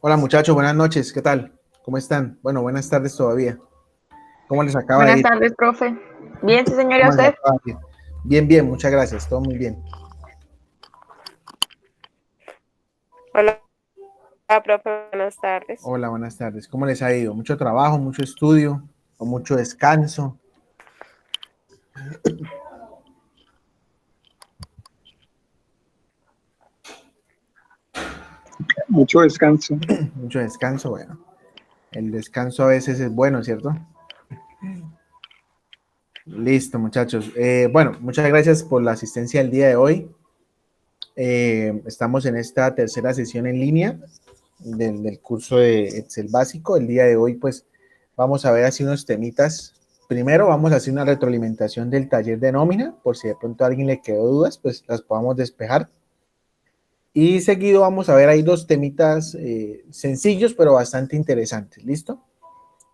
Hola muchachos, buenas noches, ¿qué tal? ¿Cómo están? Bueno, buenas tardes todavía. ¿Cómo les acaba de Buenas ir? tardes, profe. Bien, sí, señor, ¿y a ¿Cómo les usted? acaba de ir? Bien, bien, muchas gracias, todo muy bien. Hola, profe, buenas tardes. Hola, buenas tardes. ¿Cómo les ha ido? ¿Mucho trabajo, mucho estudio o mucho descanso? Mucho descanso. Mucho descanso, bueno. El descanso a veces es bueno, ¿cierto? Listo, muchachos. Bueno, muchas gracias por la asistencia del día de hoy. Estamos en esta tercera sesión en línea del curso de Excel básico. El día de hoy, pues, vamos a ver así unos temitas. Primero, vamos a hacer una retroalimentación del taller de nómina, por si de pronto a alguien le quedó dudas, pues las podamos despejar. Y seguido vamos a ver ahí dos temitas sencillos, pero bastante interesantes. ¿Listo?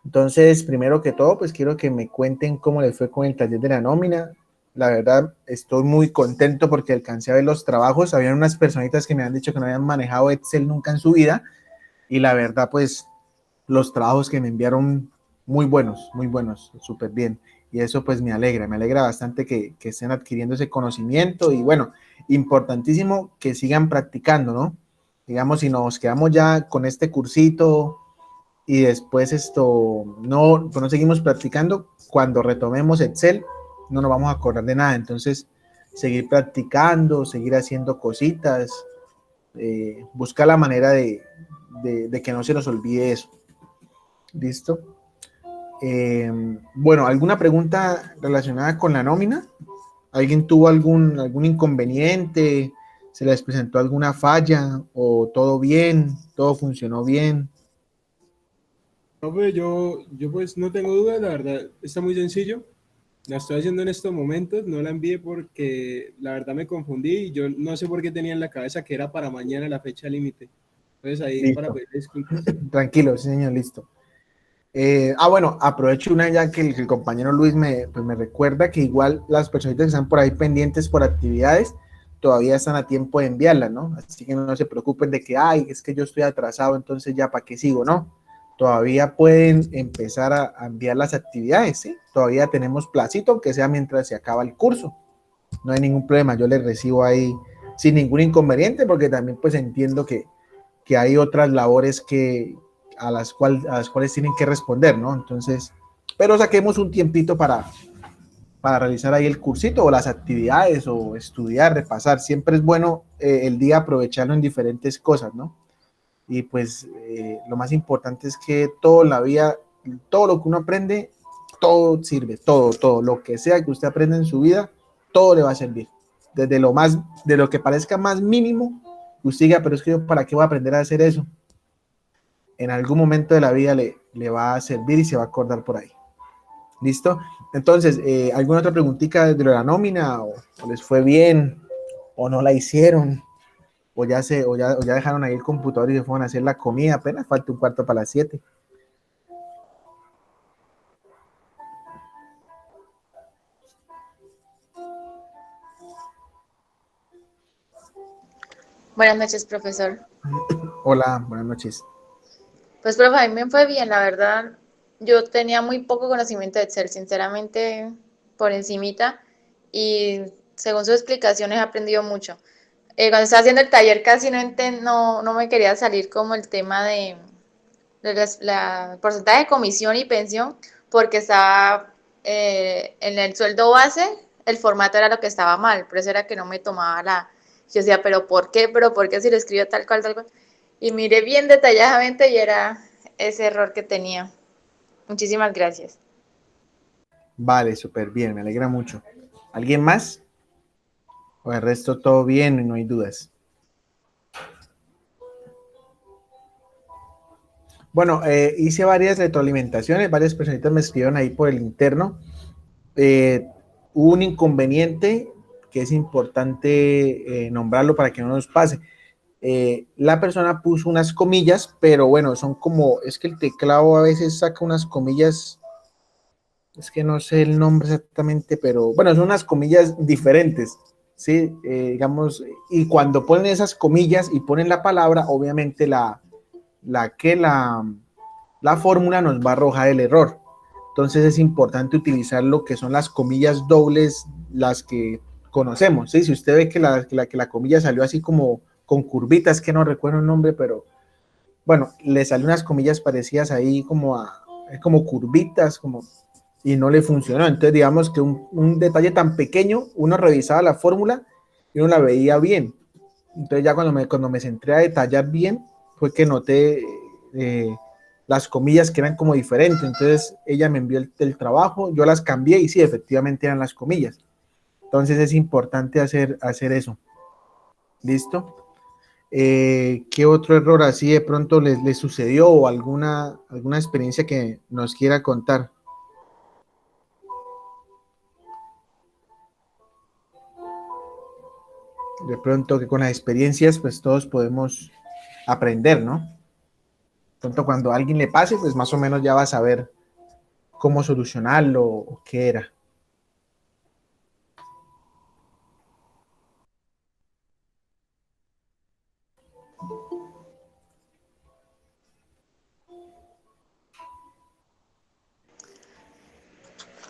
Entonces, primero que todo, pues quiero que me cuenten cómo les fue con el taller de la nómina. La verdad, estoy muy contento porque alcancé a ver los trabajos. Habían unas personitas que me han dicho que no habían manejado Excel nunca en su vida. Y la verdad, pues, los trabajos que me enviaron muy buenos, súper bien. Y eso pues me alegra bastante que estén adquiriendo ese conocimiento y bueno, importantísimo que sigan practicando, ¿no? Digamos, si nos quedamos ya con este cursito y después pues no seguimos practicando, cuando retomemos Excel, no nos vamos a acordar de nada. Entonces, seguir practicando, seguir haciendo cositas, buscar la manera de que no se nos olvide eso. ¿Listo? Bueno, ¿alguna pregunta relacionada con la nómina? ¿Alguien tuvo algún inconveniente? ¿Se les presentó alguna falla? ¿O todo bien? ¿Todo funcionó bien? Profe, yo pues no tengo dudas, la verdad está muy sencillo. La estoy haciendo en estos momentos, no la envié porque la verdad me confundí y yo no sé por qué tenía en la cabeza que era para mañana la fecha límite. Entonces ahí para Listo. pedir disculpas. Tranquilo, sí, señor, listo. Bueno, aprovecho una ya que el compañero Luis pues me recuerda que igual las personitas que están por ahí pendientes por actividades todavía están a tiempo de enviarlas, ¿no? Así que no se preocupen de que, ay, es que yo estoy atrasado, entonces ya para qué sigo, ¿no? Todavía pueden empezar a enviar las actividades, ¿sí? Todavía tenemos placito, aunque sea mientras se acaba el curso. No hay ningún problema, yo les recibo ahí sin ningún inconveniente porque también pues entiendo que hay otras labores a las cuales tienen que responder, ¿no? Entonces, pero saquemos un tiempito para realizar ahí el cursito o las actividades o estudiar, repasar. Siempre es bueno el día aprovecharlo en diferentes cosas, ¿no? Y pues lo más importante es que todo en la vida, todo lo que uno aprende, todo sirve, todo, lo que sea que usted aprenda en su vida, todo le va a servir. Desde lo más, de lo que parezca más mínimo, usted diga, pero es que yo, ¿para qué voy a aprender a hacer eso? En algún momento de la vida le va a servir y se va a acordar por ahí. ¿Listo? Entonces, ¿alguna otra preguntita de la nómina? ¿O les fue bien? ¿O no la hicieron? ¿O ya dejaron ahí el computador y se fueron a hacer la comida? Apenas falta un cuarto para las 7. Buenas noches, profesor. Hola, buenas noches. Pues, profe, a mí me fue bien, la verdad. Yo tenía muy poco conocimiento de Excel, sinceramente, por encimita, y según sus explicaciones he aprendido mucho. Cuando estaba haciendo el taller casi no me quería salir como el tema de porcentaje de comisión y pensión, porque estaba en el sueldo base, el formato era lo que estaba mal, por eso era que no me tomaba yo decía, pero ¿por qué? ¿Pero por qué si lo escribo tal cual, tal cual? Y miré bien detalladamente y era ese error que tenía. Muchísimas gracias. Vale, súper bien, me alegra mucho. ¿Alguien más? O el resto todo bien y no hay dudas. Bueno, hice varias retroalimentaciones, varias personitas me escribieron ahí por el interno. Eh, Hubo un inconveniente que es importante nombrarlo para que no nos pase. La persona puso unas comillas, pero bueno, son como, es que el teclado a veces saca unas comillas, es que no sé el nombre exactamente, pero bueno, son unas comillas diferentes, ¿sí? Digamos, y cuando ponen esas comillas y ponen la palabra, obviamente la fórmula nos va a arrojar el error. Entonces es importante utilizar lo que son las comillas dobles, las que conocemos, ¿sí? Si usted ve que la comilla salió así como con curvitas, que no recuerdo el nombre, pero bueno, le salió unas comillas parecidas ahí como curvitas, y no le funcionó. Entonces digamos que un detalle tan pequeño, uno revisaba la fórmula y uno la veía bien. Entonces ya cuando me centré a detallar bien, fue que noté las comillas que eran como diferentes. Entonces ella me envió el trabajo, yo las cambié y sí, efectivamente eran las comillas. Entonces es importante hacer eso. ¿Listo? ¿Qué otro error así de pronto les sucedió o alguna experiencia que nos quiera contar? De pronto que con las experiencias pues todos podemos aprender, ¿no? De pronto cuando a alguien le pase pues más o menos ya va a saber cómo solucionarlo o qué era.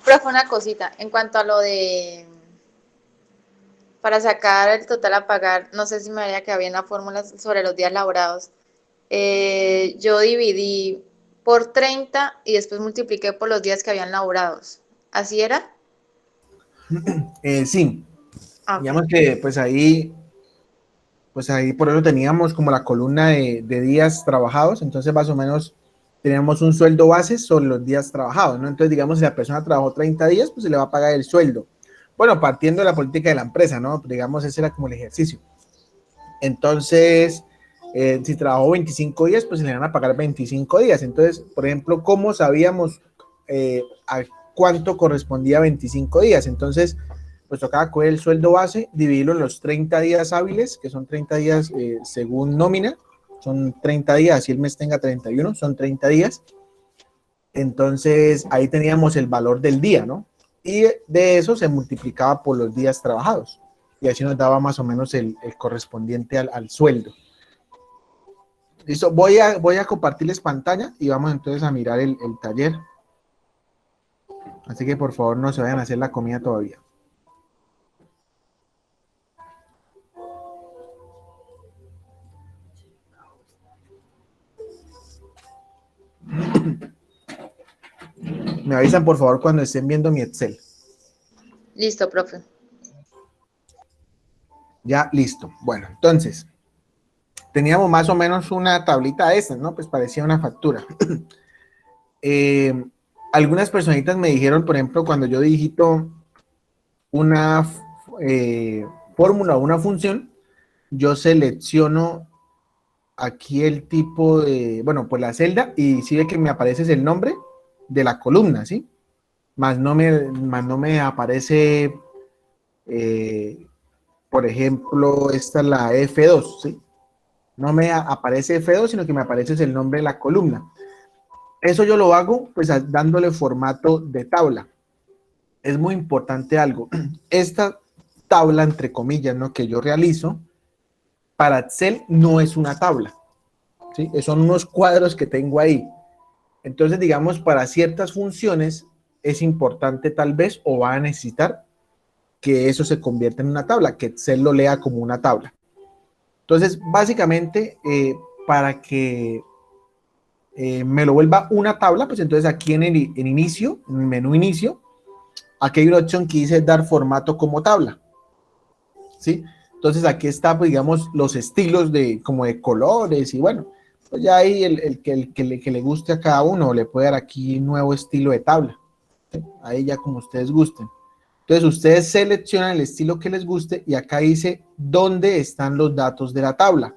Profe, una cosita, en cuanto a lo de, para sacar el total a pagar, no sé si me había que había una fórmula sobre los días laborados. Yo dividí por 30 y después multipliqué por los días que habían laborados. ¿Así era? Sí, Ah, digamos ok. que pues ahí por eso teníamos como la columna de días trabajados, entonces más o menos teníamos un sueldo base sobre los días trabajados, ¿no? Entonces digamos si la persona trabajó 30 días, pues se le va a pagar el sueldo. Bueno, partiendo de la política de la empresa, ¿no? Digamos ese era como el ejercicio. Entonces, si trabajó 25 días, pues se le van a pagar 25 días. Entonces, por ejemplo, ¿cómo sabíamos a cuánto correspondía 25 días? Entonces, pues tocaba coger el sueldo base, dividirlo en los 30 días hábiles, que son 30 días según nómina, son 30 días, si el mes tenga 31, son 30 días. Entonces, ahí teníamos el valor del día, ¿no? Y de eso se multiplicaba por los días trabajados. Y así nos daba más o menos el correspondiente al sueldo. Listo, voy a compartirles pantalla y vamos entonces a mirar el taller. Así que por favor no se vayan a hacer la comida todavía. Me avisan por favor cuando estén viendo mi Excel. Listo, profe. Ya, listo. Bueno, entonces, teníamos más o menos una tablita de estas, ¿no? Pues parecía una factura. Algunas personitas me dijeron, por ejemplo, cuando yo digito una fórmula o una función, yo selecciono aquí el tipo de, bueno, pues la celda y si ve que me aparece el nombre de la columna, ¿sí? Más no me aparece, eh, por ejemplo, esta es la F2, ¿sí? No me aparece F2, sino que me aparece el nombre de la columna. Eso yo lo hago pues dándole formato de tabla. Es muy importante algo. Esta tabla, entre comillas, ¿no? Que yo realizo, para Excel no es una tabla, ¿sí? Son unos cuadros que tengo ahí. Entonces, digamos, para ciertas funciones es importante tal vez o va a necesitar que eso se convierta en una tabla, que Excel lo lea como una tabla. Entonces, básicamente, para que me lo vuelva una tabla, pues entonces aquí en inicio, en el menú inicio, aquí hay una opción que dice dar formato como tabla, ¿sí? Entonces aquí está, pues digamos, los estilos como de colores y bueno, pues ya ahí que le guste a cada uno le puede dar aquí nuevo estilo de tabla, ¿sí? Ahí ya como ustedes gusten. Entonces ustedes seleccionan el estilo que les guste y acá dice dónde están los datos de la tabla.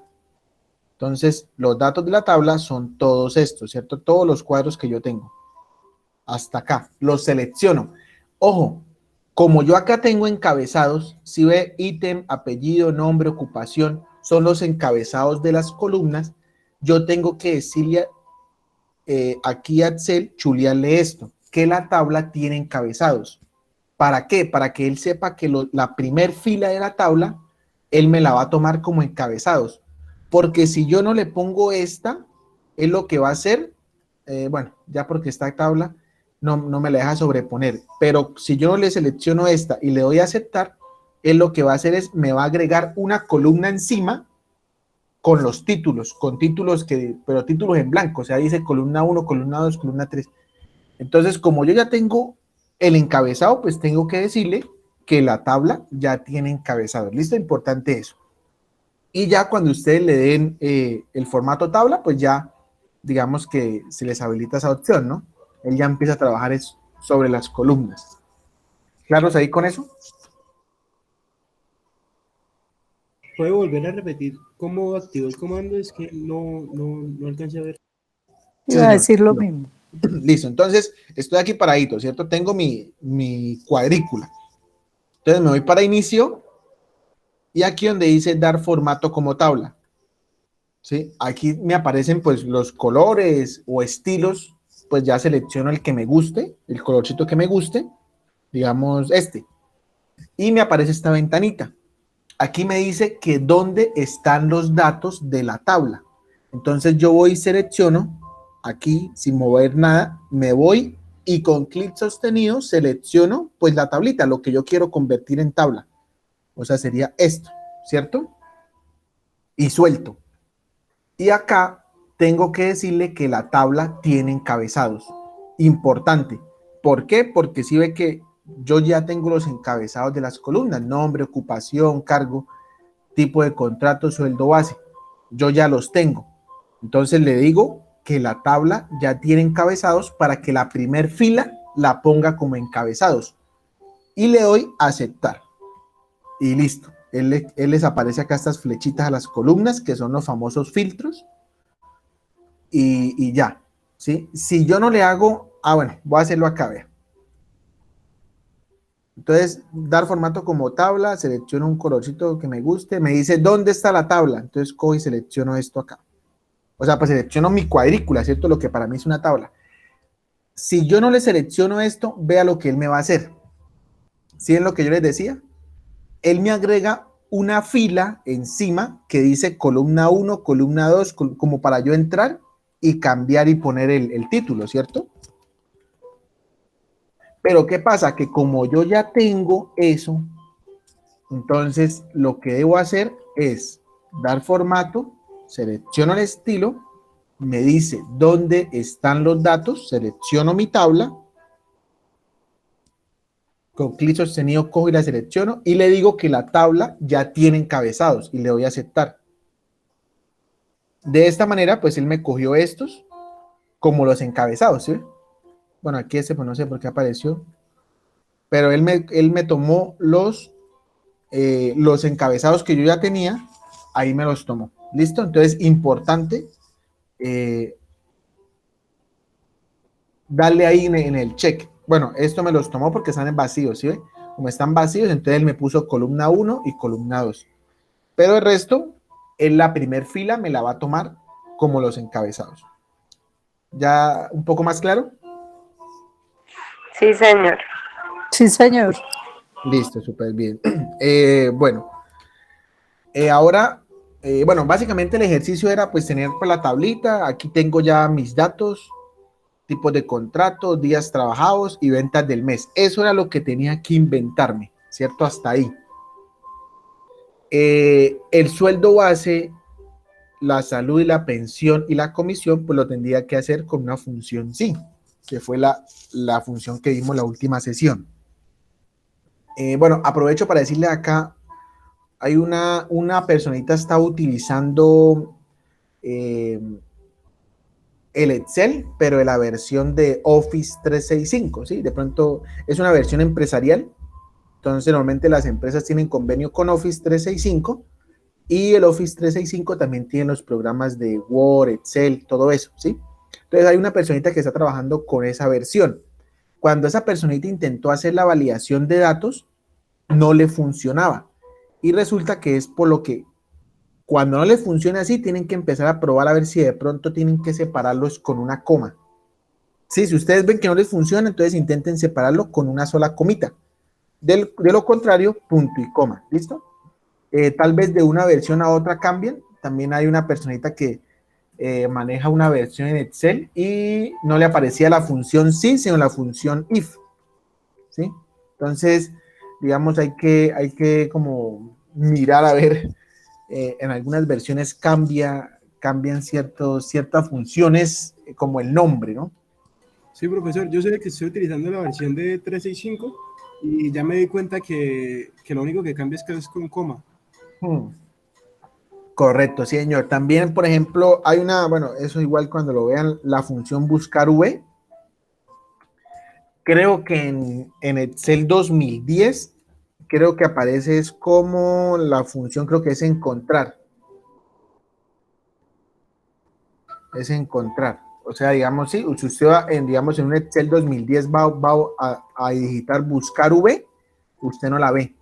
Entonces los datos de la tabla son todos estos, ¿cierto? Todos los cuadros que yo tengo. Hasta acá, los selecciono. Ojo, como yo acá tengo encabezados, si ve ítem, apellido, nombre, ocupación, son los encabezados de las columnas, yo tengo que decirle aquí a Excel, chulearle esto, que la tabla tiene encabezados. ¿Para qué? Para que él sepa que la primer fila de la tabla, él me la va a tomar como encabezados. Porque si yo no le pongo esta, él lo que va a hacer, bueno, ya porque esta tabla no me la deja sobreponer, pero si yo no le selecciono esta y le doy a aceptar, él lo que va a hacer es, me va a agregar una columna encima con los títulos, pero títulos en blanco, o sea, dice columna 1, columna 2, columna 3. Entonces, como yo ya tengo el encabezado, pues tengo que decirle que la tabla ya tiene encabezado. ¿Listo? Importante eso. Y ya cuando ustedes le den el formato tabla, pues ya digamos que se les habilita esa opción, ¿no? Él ya empieza a trabajar sobre las columnas. ¿Claros ahí con eso? ¿Puede volver a repetir cómo activó el comando? Es que no alcancé a ver. Sí, Iba a señor. decir lo mismo. Listo, entonces estoy aquí paradito, ¿cierto? Tengo mi cuadrícula. Entonces me voy para inicio y aquí donde dice dar formato como tabla. ¿Sí? Aquí me aparecen pues los colores o estilos, pues ya selecciono el que me guste, el colorcito que me guste, digamos este. Y me aparece esta ventanita. Aquí me dice que dónde están los datos de la tabla. Entonces yo voy y selecciono aquí sin mover nada, me voy y con clic sostenido selecciono pues la tablita, lo que yo quiero convertir en tabla. O sea, sería esto, ¿cierto? Y suelto. Y acá tengo que decirle que la tabla tiene encabezados. Importante. ¿Por qué? Porque si ve que yo ya tengo los encabezados de las columnas, nombre, ocupación, cargo, tipo de contrato, sueldo base. Yo ya los tengo. Entonces le digo que la tabla ya tiene encabezados para que la primer fila la ponga como encabezados. Y le doy a aceptar. Y listo. Él les aparece acá estas flechitas a las columnas, que son los famosos filtros. Y ya. ¿Sí? Si yo no le hago... bueno, voy a hacerlo acá, vea. Entonces, dar formato como tabla, selecciono un colorcito que me guste, me dice dónde está la tabla, entonces cojo y selecciono esto acá. O sea, pues selecciono mi cuadrícula, ¿cierto? Lo que para mí es una tabla. Si yo no le selecciono esto, vea lo que él me va a hacer. ¿Sí es lo que yo les decía? Él me agrega una fila encima que dice columna 1, columna 2, como para yo entrar y cambiar y poner el título, ¿cierto? Pero ¿qué pasa? Que como yo ya tengo eso, entonces lo que debo hacer es dar formato, selecciono el estilo, me dice dónde están los datos, selecciono mi tabla, con clic sostenido cojo y la selecciono y le digo que la tabla ya tiene encabezados y le doy a aceptar. De esta manera, pues él me cogió estos como los encabezados, ¿sí? Bueno, aquí este, pues no sé por qué apareció, pero él me tomó los encabezados que yo ya tenía, ahí me los tomó. ¿Listo? Entonces, importante darle ahí en el check. Bueno, esto me los tomó porque están en vacíos, ¿sí? Como están vacíos, entonces él me puso columna 1 y columna 2. Pero el resto, en la primer fila me la va a tomar como los encabezados. ¿Ya un poco más claro? Sí, señor. Sí, señor. Listo, súper bien. Bueno, ahora, bueno, básicamente el ejercicio era pues tener por la tablita, aquí tengo ya mis datos, tipos de contrato, días trabajados y ventas del mes. Eso era lo que tenía que inventarme, ¿cierto? Hasta ahí. El sueldo base, la salud y la pensión y la comisión, pues lo tendría que hacer con una función sí, que fue la función que vimos la última sesión. Bueno, aprovecho para decirle acá, hay una personita está utilizando el Excel, pero en la versión de Office 365, ¿sí? De pronto es una versión empresarial, entonces normalmente las empresas tienen convenio con Office 365 y el Office 365 también tiene los programas de Word, Excel, todo eso, ¿sí? Entonces hay una personita que está trabajando con esa versión. Cuando esa personita intentó hacer la validación de datos, no le funcionaba. Y resulta que es por lo que cuando no les funciona así, tienen que empezar a probar a ver si de pronto tienen que separarlos con una coma. Sí, si ustedes ven que no les funciona, entonces intenten separarlo con una sola comita. De lo contrario, punto y coma. ¿Listo? Tal vez de una versión a otra cambien. También hay una personita que maneja una versión en Excel y no le aparecía la función sí, sino la función if, ¿sí? Entonces, digamos, hay que como mirar a ver, en algunas versiones cambian ciertas funciones, como el nombre, ¿no? Sí, profesor, yo sé que estoy utilizando la versión de 365 y ya me di cuenta que lo único que cambia es que es con coma. Correcto, sí, señor. También, por ejemplo, hay bueno, eso igual cuando lo vean, la función buscar V. Creo que en Excel 2010, creo que aparece es como la función, creo que es encontrar. Es encontrar. O sea, digamos, sí, si usted va digamos, en un Excel 2010 va a digitar buscar V, usted no la ve,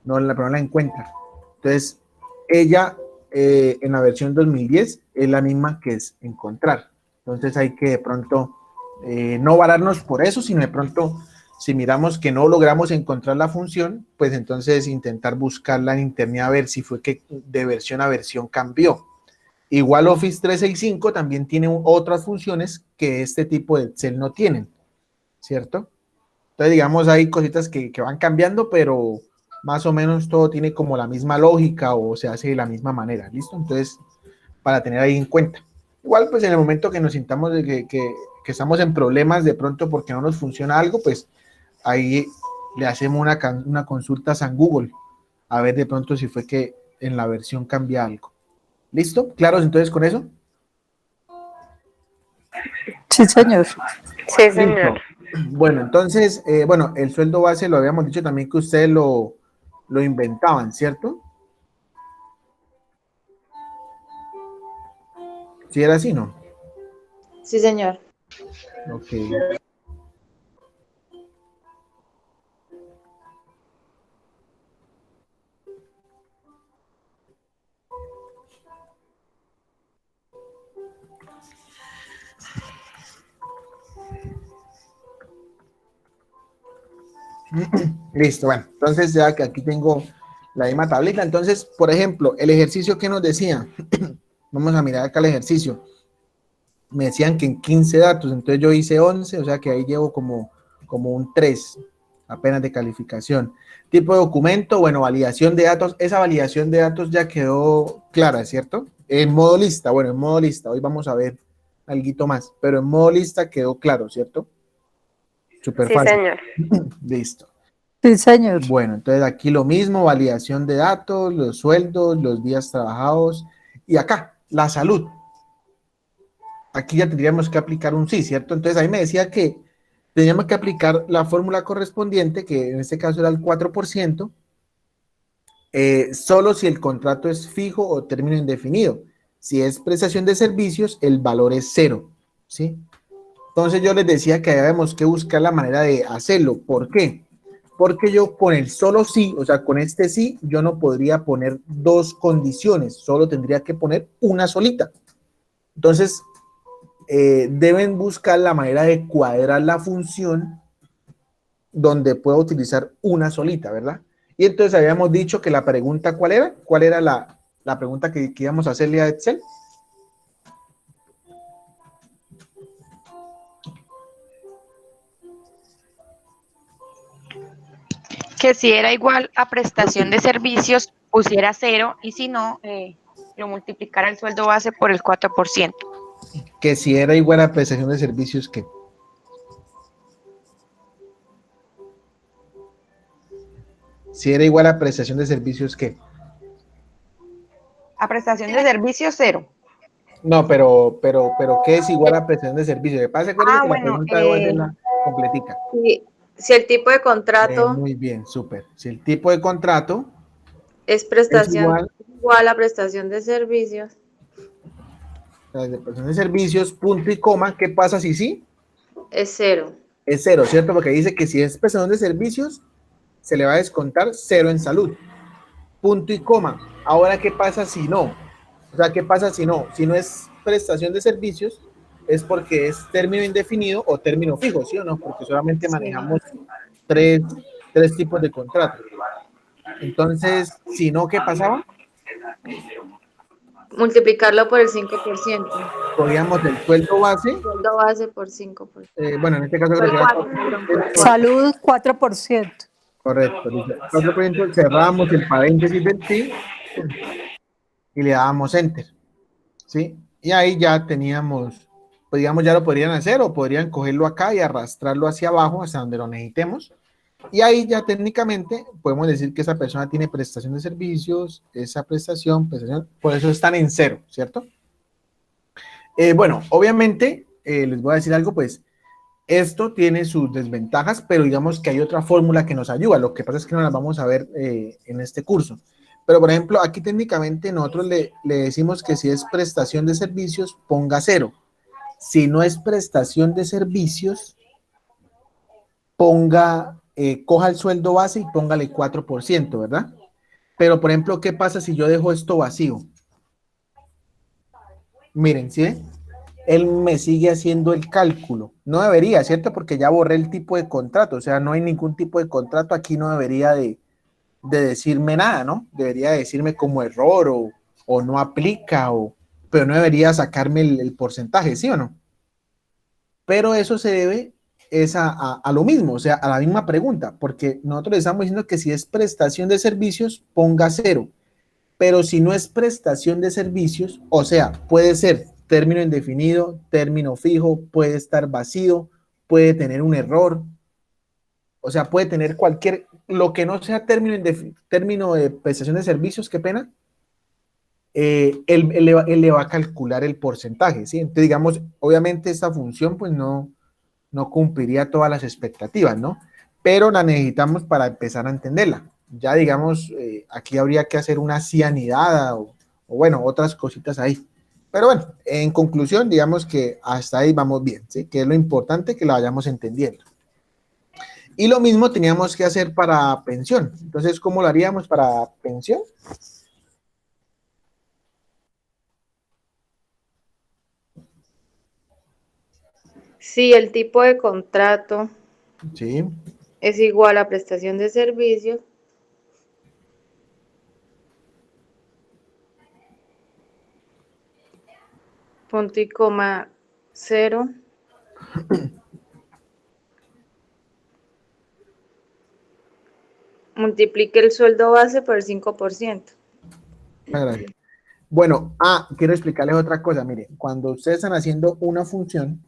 pero no la encuentra. Entonces, ella en la versión 2010 es la misma que es encontrar. Entonces hay que de pronto no vararnos por eso, sino de pronto, si miramos que no logramos encontrar la función, pues entonces intentar buscarla en internet a ver si fue que de versión a versión cambió. Igual Office 365 también tiene otras funciones que este tipo de Excel no tienen, ¿cierto? Entonces, digamos, hay cositas que van cambiando, pero más o menos todo tiene como la misma lógica o se hace de la misma manera, ¿listo? Entonces, para tener ahí en cuenta. Igual, pues en el momento que nos sintamos de que estamos en problemas de pronto porque no nos funciona algo, pues ahí le hacemos una consulta a San Google, a ver de pronto si fue que en la versión cambia algo. ¿Listo? ¿Claros entonces con eso? Sí, señor. Sí, señor. Bueno, entonces, bueno, el sueldo base lo habíamos dicho también que ustedes lo inventaban, ¿cierto? Si era así, ¿no? Sí, señor. Ok. Listo, bueno, entonces ya que aquí tengo la misma tablita, entonces, por ejemplo, el ejercicio que nos decía, vamos a mirar acá el ejercicio, me decían que en 15 datos, entonces yo hice 11, o sea que ahí llevo como un 3, apenas de calificación. Tipo de documento, bueno, validación de datos, esa validación de datos ya quedó clara, ¿cierto? En modo lista, bueno, en modo lista, hoy vamos a ver algo más, pero en modo lista quedó claro, ¿cierto? Súper Sí, fácil. señor. Listo. Sí, señor. Bueno, entonces aquí lo mismo, validación de datos, los sueldos, los días trabajados y acá, la salud. Aquí ya tendríamos que aplicar un sí, ¿cierto? Entonces ahí me decía que teníamos que aplicar la fórmula correspondiente, que en este caso era el 4%, solo si el contrato es fijo o término indefinido. Si es prestación de servicios, el valor es 0, ¿sí? Entonces yo les decía que habíamos que buscar la manera de hacerlo. ¿Por qué? Porque yo con el solo sí, o sea, con este sí, yo no podría poner dos condiciones, solo tendría que poner una solita. Entonces, deben buscar la manera de cuadrar la función donde puedo utilizar una solita, ¿verdad? Y entonces habíamos dicho que la pregunta, ¿cuál era? ¿Cuál era la pregunta que íbamos a hacerle a Excel? Que si era igual a prestación de servicios, pusiera 0 y si no, lo multiplicara el sueldo base por el 4%. Que si era igual a prestación de servicios, ¿qué? Si era igual a prestación de servicios, ¿qué? A prestación de servicios, 0. No, pero, ¿qué es igual a prestación de servicios? De pase, acuérdense que la Bueno, pregunta debo hacerla completica. Si el tipo de contrato Muy bien, súper. Si el tipo de contrato es es prestación igual a prestación de servicios, de prestación de servicios, punto y coma, ¿qué pasa si sí? es 0. Es 0, ¿cierto? Porque dice que si es prestación de servicios, se le va a descontar 0 en salud. Punto y coma. Ahora, ¿qué pasa si no? O sea, ¿qué pasa si no? Si no es prestación de servicios, es porque es término indefinido o término fijo, ¿sí o no? Porque solamente manejamos tres tipos de contrato. Entonces, si no, ¿qué pasaba? multiplicarlo por el 5%. Cogíamos el sueldo base, Sueldo base por 5%. bueno, en este caso Por creo que era 4, perdón, por 4. Salud, 4%. correcto. Dice, 4%, cerrábamos el paréntesis del sí y le dábamos enter, ¿sí? Y ahí ya teníamos, pues digamos, ya lo podrían hacer o podrían cogerlo acá y arrastrarlo hacia abajo hasta donde lo necesitemos. Y ahí ya técnicamente podemos decir que esa persona tiene prestación de servicios, esa prestación, por eso están en cero, ¿cierto? Bueno, obviamente, les voy a decir algo, pues, esto tiene sus desventajas, pero digamos que hay otra fórmula que nos ayuda. Lo que pasa es que no las vamos a ver en este curso. Pero, por ejemplo, aquí técnicamente nosotros le decimos que si es prestación de servicios, ponga cero. Si no es prestación de servicios, coja el sueldo base y póngale 4%, ¿verdad? Pero, por ejemplo, ¿qué pasa si yo dejo esto vacío? Miren, ¿sí ven? Él me sigue haciendo el cálculo. No debería, ¿cierto? Porque ya borré el tipo de contrato, o sea, no hay ningún tipo de contrato, aquí no debería de decirme nada, ¿no? Debería decirme como error o no aplica, pero no debería sacarme el porcentaje, ¿sí o no? Pero eso se debe a lo mismo, o sea, a la misma pregunta, porque nosotros le estamos diciendo que si es prestación de servicios, ponga cero, pero si no es prestación de servicios, o sea, puede ser término indefinido, término fijo, puede estar vacío, puede tener un error, o sea, puede tener lo que no sea término de prestación de servicios, qué pena, él le va a calcular el porcentaje, ¿sí? Entonces, digamos, obviamente esta función pues no cumpliría todas las expectativas, ¿no? Pero la necesitamos para empezar a entenderla. Ya, digamos, aquí habría que hacer una cianidada o bueno, otras cositas ahí. Pero bueno, en conclusión, digamos que hasta ahí vamos bien, ¿sí? Que es lo importante que la vayamos entendiendo. Y lo mismo teníamos que hacer para pensión. Entonces, ¿cómo lo haríamos para pensión? Si el tipo de contrato Sí. es igual a prestación de servicios, punto y coma cero, multiplique el sueldo base por el 5%. Gracias. Bueno, quiero explicarles otra cosa. Mire, cuando ustedes están haciendo una función,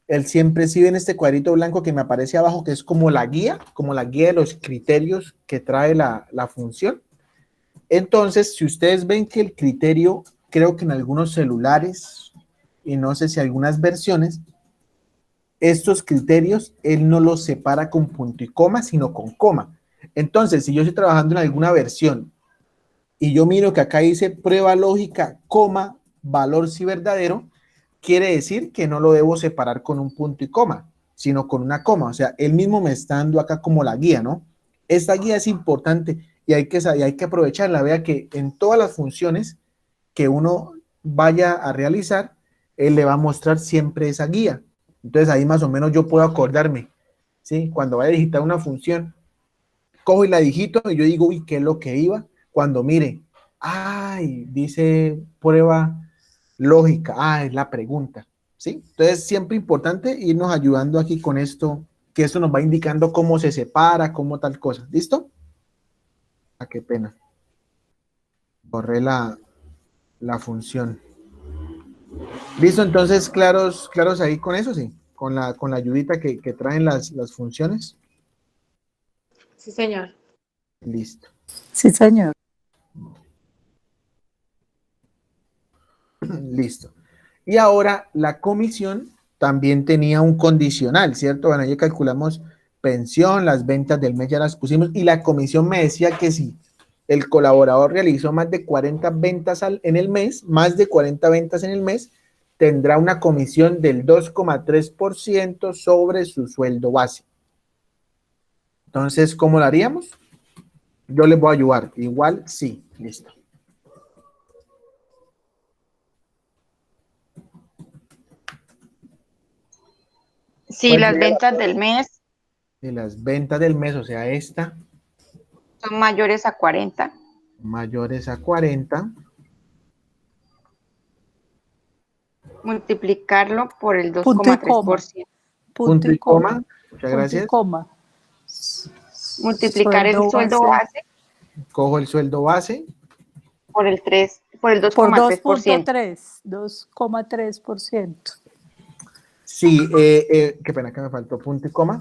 él siempre sí ve en este cuadrito blanco que me aparece abajo, que es como la guía de los criterios que trae la función. Entonces, si ustedes ven que el criterio, creo que en algunos celulares, y no sé si algunas versiones, estos criterios, él no los separa con punto y coma, sino con coma. Entonces, si yo estoy trabajando en alguna versión y yo miro que acá dice prueba lógica, coma, valor si verdadero, quiere decir que no lo debo separar con un punto y coma, sino con una coma. O sea, él mismo me está dando acá como la guía, ¿no? Esta guía es importante y hay que aprovecharla. Vea que en todas las funciones que uno vaya a realizar, él le va a mostrar siempre esa guía. Entonces ahí más o menos yo puedo acordarme, ¿sí? Cuando vaya a digitar una función, cojo y la digito y yo digo, uy, ¿qué es lo que iba? Cuando mire, dice prueba lógica, es la pregunta, ¿sí? Entonces siempre importante irnos ayudando aquí con esto, que esto nos va indicando cómo se separa, cómo tal cosa, ¿listo? Qué pena. Borré la función. ¿Listo? Entonces, claros ahí con eso, sí, con la ayudita que traen las funciones. Sí, señor. Listo. Sí, señor. Listo. Y ahora la comisión también tenía un condicional, ¿cierto? Bueno, ahí calculamos pensión, las ventas del mes ya las pusimos y la comisión me decía que si el colaborador realizó más de 40 ventas en el mes, tendrá una comisión del 2,3% sobre su sueldo base. Entonces, ¿cómo lo haríamos? Yo les voy a ayudar. Igual, sí. Listo. Si ¿Cuál las sería ventas del mes de las ventas del mes? O sea, esta, son mayores a 40, mayores a 40. multiplicarlo por el Punto y coma. 2,3%. Punto y coma. Muchas Punto y gracias. coma. Multiplicar el sueldo base Cojo el sueldo base. por el Por 2,3%. 2,3%. Sí, qué pena que me faltó punto y coma.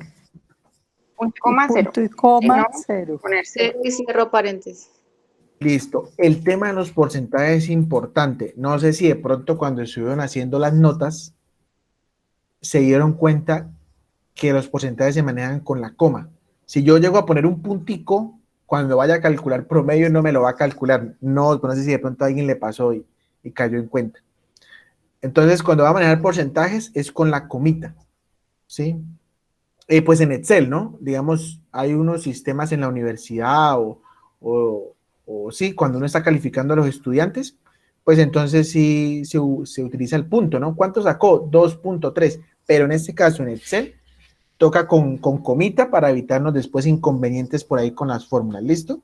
Punto y coma, cero. Punto y coma, No, cero. poner cero. Y cierro paréntesis. Listo. El tema de los porcentajes es importante. No sé si de pronto cuando estuvieron haciendo las notas se dieron cuenta que los porcentajes se manejan con la coma. Si yo llego a poner un puntico, cuando vaya a calcular promedio no me lo va a calcular. No sé si de pronto a alguien le pasó y cayó en cuenta. Entonces, cuando va a manejar porcentajes es con la comita, ¿sí? Pues en Excel, ¿no? Digamos, hay unos sistemas en la universidad o sí, cuando uno está calificando a los estudiantes, pues entonces sí se utiliza el punto, ¿no? ¿Cuánto sacó? 2.3, pero en este caso en Excel toca con comita para evitarnos después inconvenientes por ahí con las fórmulas, ¿listo?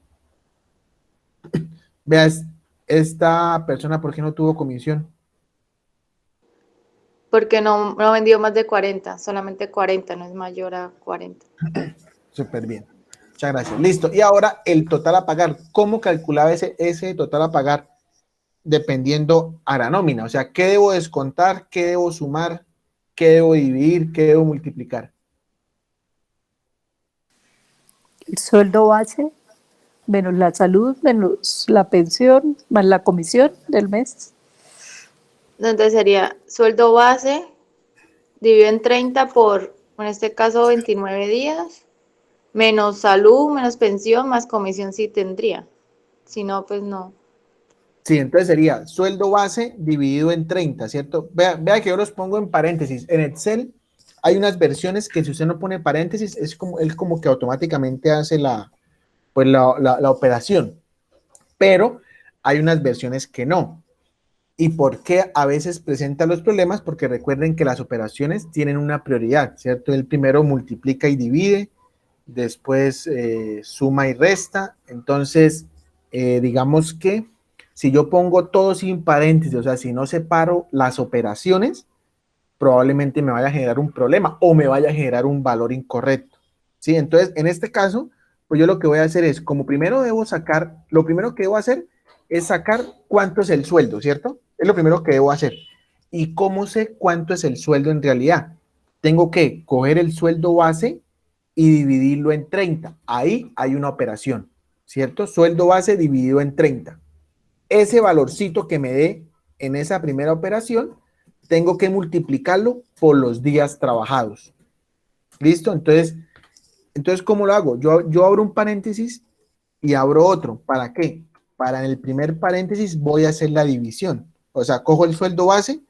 Veas, esta persona, ¿por qué no tuvo comisión? Porque no vendió más de 40, solamente 40, no es mayor a 40. Súper bien. Muchas gracias. Listo. Y ahora el total a pagar. ¿Cómo calculaba ese total a pagar? Dependiendo a la nómina. O sea, ¿qué debo descontar? ¿Qué debo sumar? ¿Qué debo dividir? ¿Qué debo multiplicar? El sueldo base, menos la salud, menos la pensión, más la comisión del mes. Entonces sería sueldo base, dividido en 30 por, en este caso, 29 días, menos salud, menos pensión, más comisión sí tendría. Si no, pues no. Sí, entonces sería sueldo base dividido en 30, ¿cierto? Vea que yo los pongo en paréntesis. En Excel hay unas versiones que si usted no pone paréntesis, él como que automáticamente hace pues la operación. Pero hay unas versiones que no. ¿Y por qué a veces presenta los problemas? Porque recuerden que las operaciones tienen una prioridad, ¿cierto? El primero multiplica y divide, después suma y resta. Entonces, digamos que si yo pongo todo sin paréntesis, o sea, si no separo las operaciones, probablemente me vaya a generar un problema o me vaya a generar un valor incorrecto, ¿sí? Entonces, en este caso, pues yo lo que voy a hacer es, como primero debo sacar, lo primero que debo hacer es sacar cuánto es el sueldo, ¿cierto? Es lo primero que debo hacer. ¿Y cómo sé cuánto es el sueldo en realidad? Tengo que coger el sueldo base y dividirlo en 30. Ahí hay una operación, ¿cierto? Sueldo base dividido en 30. Ese valorcito que me dé en esa primera operación, tengo que multiplicarlo por los días trabajados. ¿Listo? Entonces ¿cómo lo hago? Yo abro un paréntesis y abro otro. ¿Para qué? Para en el primer paréntesis voy a hacer la división. O sea, cojo el sueldo base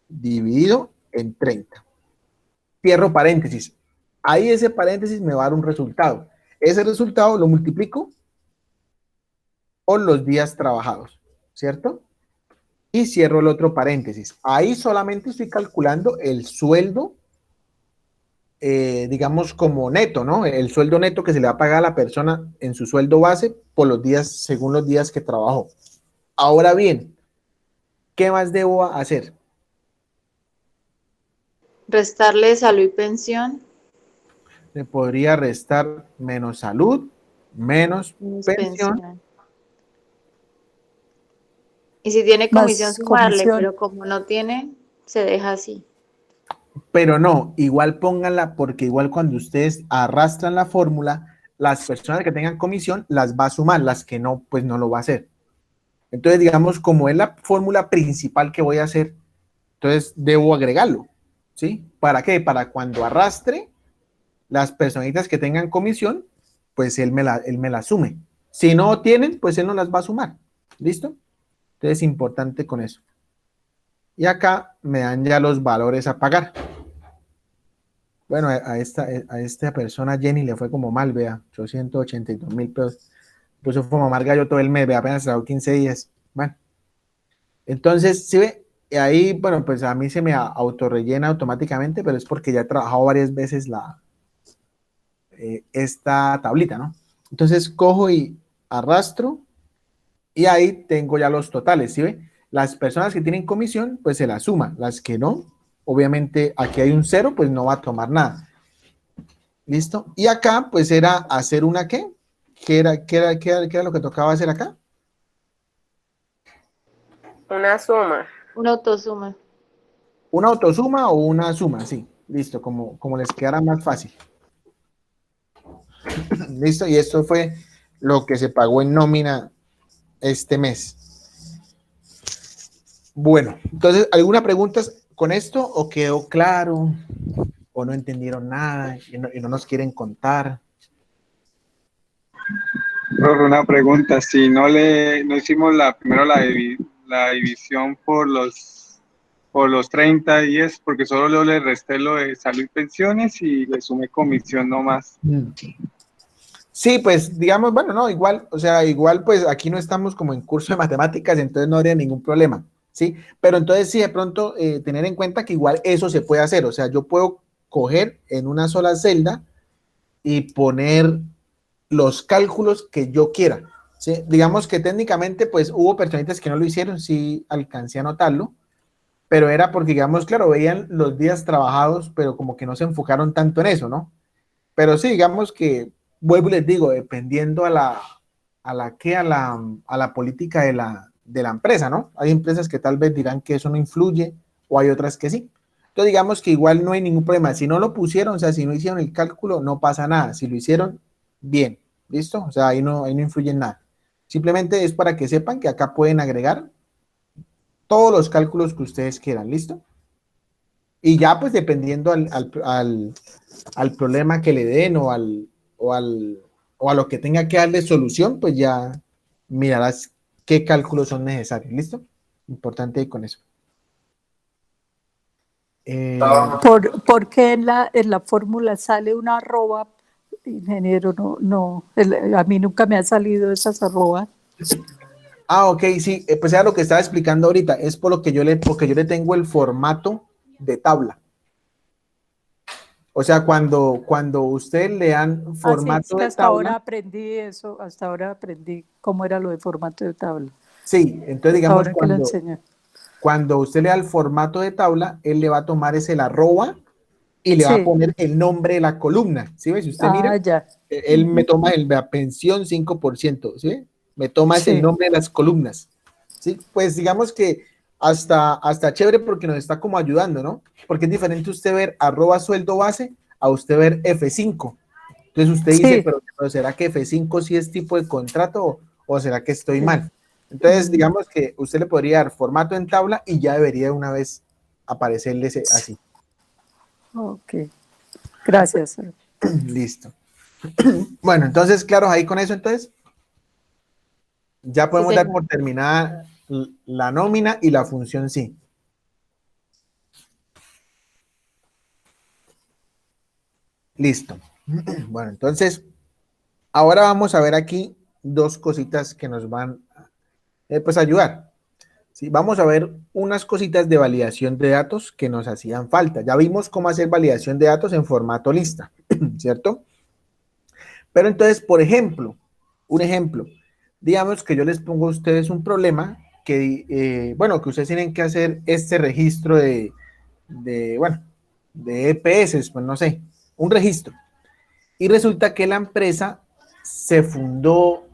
dividido en 30. Cierro paréntesis. Ahí ese paréntesis me va a dar un resultado. Ese resultado lo multiplico por los días trabajados, ¿cierto? Y cierro el otro paréntesis. Ahí solamente estoy calculando el sueldo, digamos como neto, ¿no? El sueldo neto que se le va a pagar a la persona en su sueldo base por los días, según los días que trabajó. Ahora bien, ¿qué más debo hacer? Restarle salud y pensión, Se podría restar menos salud, menos menos pensión. pensión. Y si tiene comisión, Más sumarle, comisión. pero como no tiene, se deja así. Pero no, igual pónganla porque igual cuando ustedes arrastran la fórmula, las personas que tengan comisión las va a sumar, las que no, pues no lo va a hacer. Entonces, digamos, como es la fórmula principal que voy a hacer, entonces debo agregarlo, ¿sí? ¿Para qué? Para cuando arrastre las personitas que tengan comisión, pues él me la sume. Si no tienen, pues él no las va a sumar. ¿Listo? Entonces es importante con eso. Y acá me dan ya los valores a pagar. Bueno, a esta persona Jenny le fue como mal, vea, 882,000 pesos. Pues fue como amarga yo todo el mes, vea, apenas trabajó 15 días. Bueno, entonces, si ve, ahí, bueno, pues a mí se me autorrellena automáticamente, pero es porque ya he trabajado varias veces esta tablita, ¿no? Entonces cojo y arrastro y ahí tengo ya los totales, ¿sí ve? Las personas que tienen comisión, pues se la suma. Las que no, obviamente aquí hay un 0, pues no va a tomar nada. ¿Listo? Y acá, pues era hacer una ¿qué? ¿Qué era lo que tocaba hacer acá? Una suma. Una autosuma. ¿Una autosuma o una suma? Sí, listo, como les quedara más fácil. Listo, y esto fue lo que se pagó en nómina este mes. Bueno, entonces, ¿alguna pregunta con esto o quedó claro o no entendieron nada y no nos quieren contar? Profe, una pregunta, si no hicimos la división por los 30 y es porque solo le resté lo de salud y pensiones y le sumé comisión nomás. Sí, pues digamos, bueno, no, igual, o sea, igual pues aquí no estamos como en curso de matemáticas, entonces no habría ningún problema, ¿sí? Pero entonces sí, de pronto tener en cuenta que igual eso se puede hacer, o sea, yo puedo coger en una sola celda y poner los cálculos que yo quiera, ¿sí? Digamos que técnicamente pues hubo personitas que no lo hicieron, sí alcancé a notarlo, pero era porque, digamos, claro, veían los días trabajados, pero como que no se enfocaron tanto en eso, ¿no? Pero sí, digamos que, vuelvo y les digo, dependiendo a la política de la empresa, ¿no? Hay empresas que tal vez dirán que eso no influye o hay otras que sí. Entonces, digamos que igual no hay ningún problema. Si no lo pusieron, o sea, si no hicieron el cálculo, no pasa nada. Si lo hicieron, bien, ¿listo? O sea, ahí no influye en nada. Simplemente es para que sepan que acá pueden agregar todos los cálculos que ustedes quieran, ¿listo? Y ya pues dependiendo al problema que le den o a lo que tenga que darle solución, pues ya mirarás qué cálculos son necesarios, ¿listo? Importante con eso. ¿Por qué en la fórmula sale una arroba, ingeniero? A mí nunca me ha salido esas arrobas. Ok, sí, pues era lo que estaba explicando ahorita, es por lo que porque yo le tengo el formato de tabla. O sea, cuando usted le dan formato Sí, de hasta ahora tabla, aprendí eso, hasta ahora aprendí cómo era lo de formato de tabla. sí, entonces digamos Ahora que lo enseñé. cuando usted le da el formato de tabla, él le va a tomar la arroba y le va a Sí. poner el nombre de la columna, ¿sí ves? Si usted mira, Ya. él me toma la pensión 5%, ¿sí? Me toma el Sí. nombre de las columnas, ¿sí? Pues digamos que hasta chévere porque nos está como ayudando, ¿no? Porque es diferente usted ver arroba sueldo base a usted ver F5. Entonces usted dice, Sí. pero ¿será que F5 sí es tipo de contrato o será que estoy mal? Entonces, digamos que usted le podría dar formato en tabla y ya debería de una vez aparecerle así. Ok. Gracias. Listo. Bueno, entonces, claro, ahí con eso, entonces, ya podemos dar por terminada la nómina y la función sí. Listo. Bueno, entonces, ahora vamos a ver aquí dos cositas que nos van pues a ayudar. ¿Sí? Vamos a ver unas cositas de validación de datos que nos hacían falta. Ya vimos cómo hacer validación de datos en formato lista, ¿cierto? Pero entonces, por ejemplo, un ejemplo, digamos que yo les pongo a ustedes un problema que, bueno, que ustedes tienen que hacer este registro de EPS, pues no sé, un registro. Y resulta que la empresa se fundó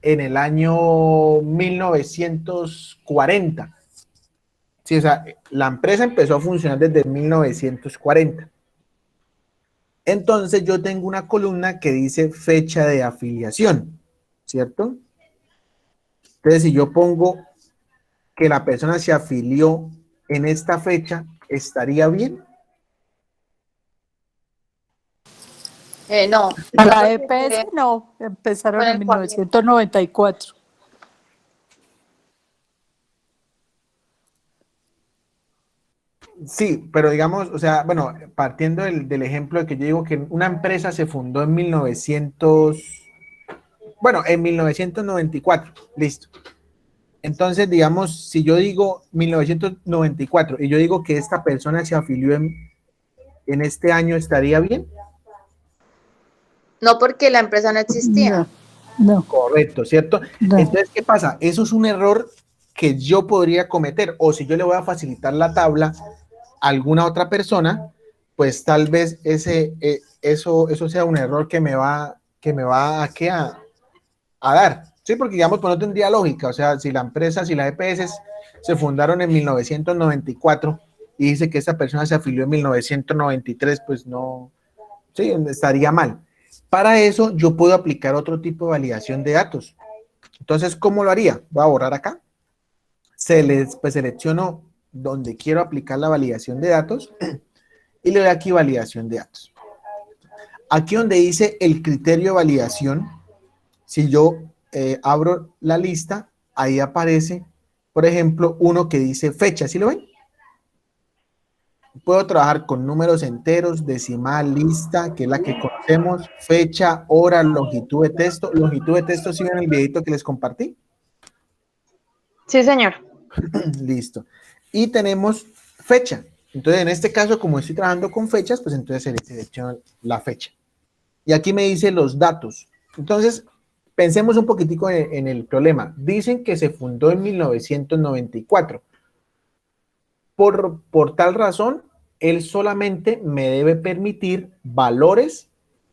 en el año 1940. Sí, o sea, la empresa empezó a funcionar desde 1940. Entonces yo tengo una columna que dice fecha de afiliación, ¿cierto? Entonces si yo pongo que la persona se afilió en esta fecha, ¿estaría bien? No. A la EPS no, empezaron en 1994. Sí, pero digamos, o sea, bueno, partiendo del ejemplo de que yo digo que una empresa se fundó en 1994, listo. Entonces, digamos, si yo digo 1994 y yo digo que esta persona se afilió en este año, ¿estaría bien? No, porque la empresa no existía. No. Correcto, ¿cierto? No. Entonces, ¿qué pasa? Eso es un error que yo podría cometer, o si yo le voy a facilitar la tabla a alguna otra persona, pues tal vez eso sea un error que me va a dar, ¿sí? Porque digamos, pues no tendría lógica, o sea, si las EPS se fundaron en 1994 y dice que esa persona se afilió en 1993, pues no, sí, estaría mal. Para eso yo puedo aplicar otro tipo de validación de datos. Entonces, ¿cómo lo haría? Voy a borrar acá. Pues selecciono donde quiero aplicar la validación de datos y le doy aquí validación de datos. Aquí donde dice el criterio de validación, si yo abro la lista, ahí aparece, por ejemplo, uno que dice fecha, ¿sí lo ven? Puedo trabajar con números enteros, decimal, lista, que es la que conocemos, fecha, hora, longitud de texto. Longitud de texto, ¿sí ven el videito que les compartí? Sí, señor. Listo. Y tenemos fecha. Entonces, en este caso, como estoy trabajando con fechas, pues entonces selecciono la fecha. Y aquí me dice los datos. Entonces, pensemos un poquitico en el problema. Dicen que se fundó en 1994. Por tal razón, él solamente me debe permitir valores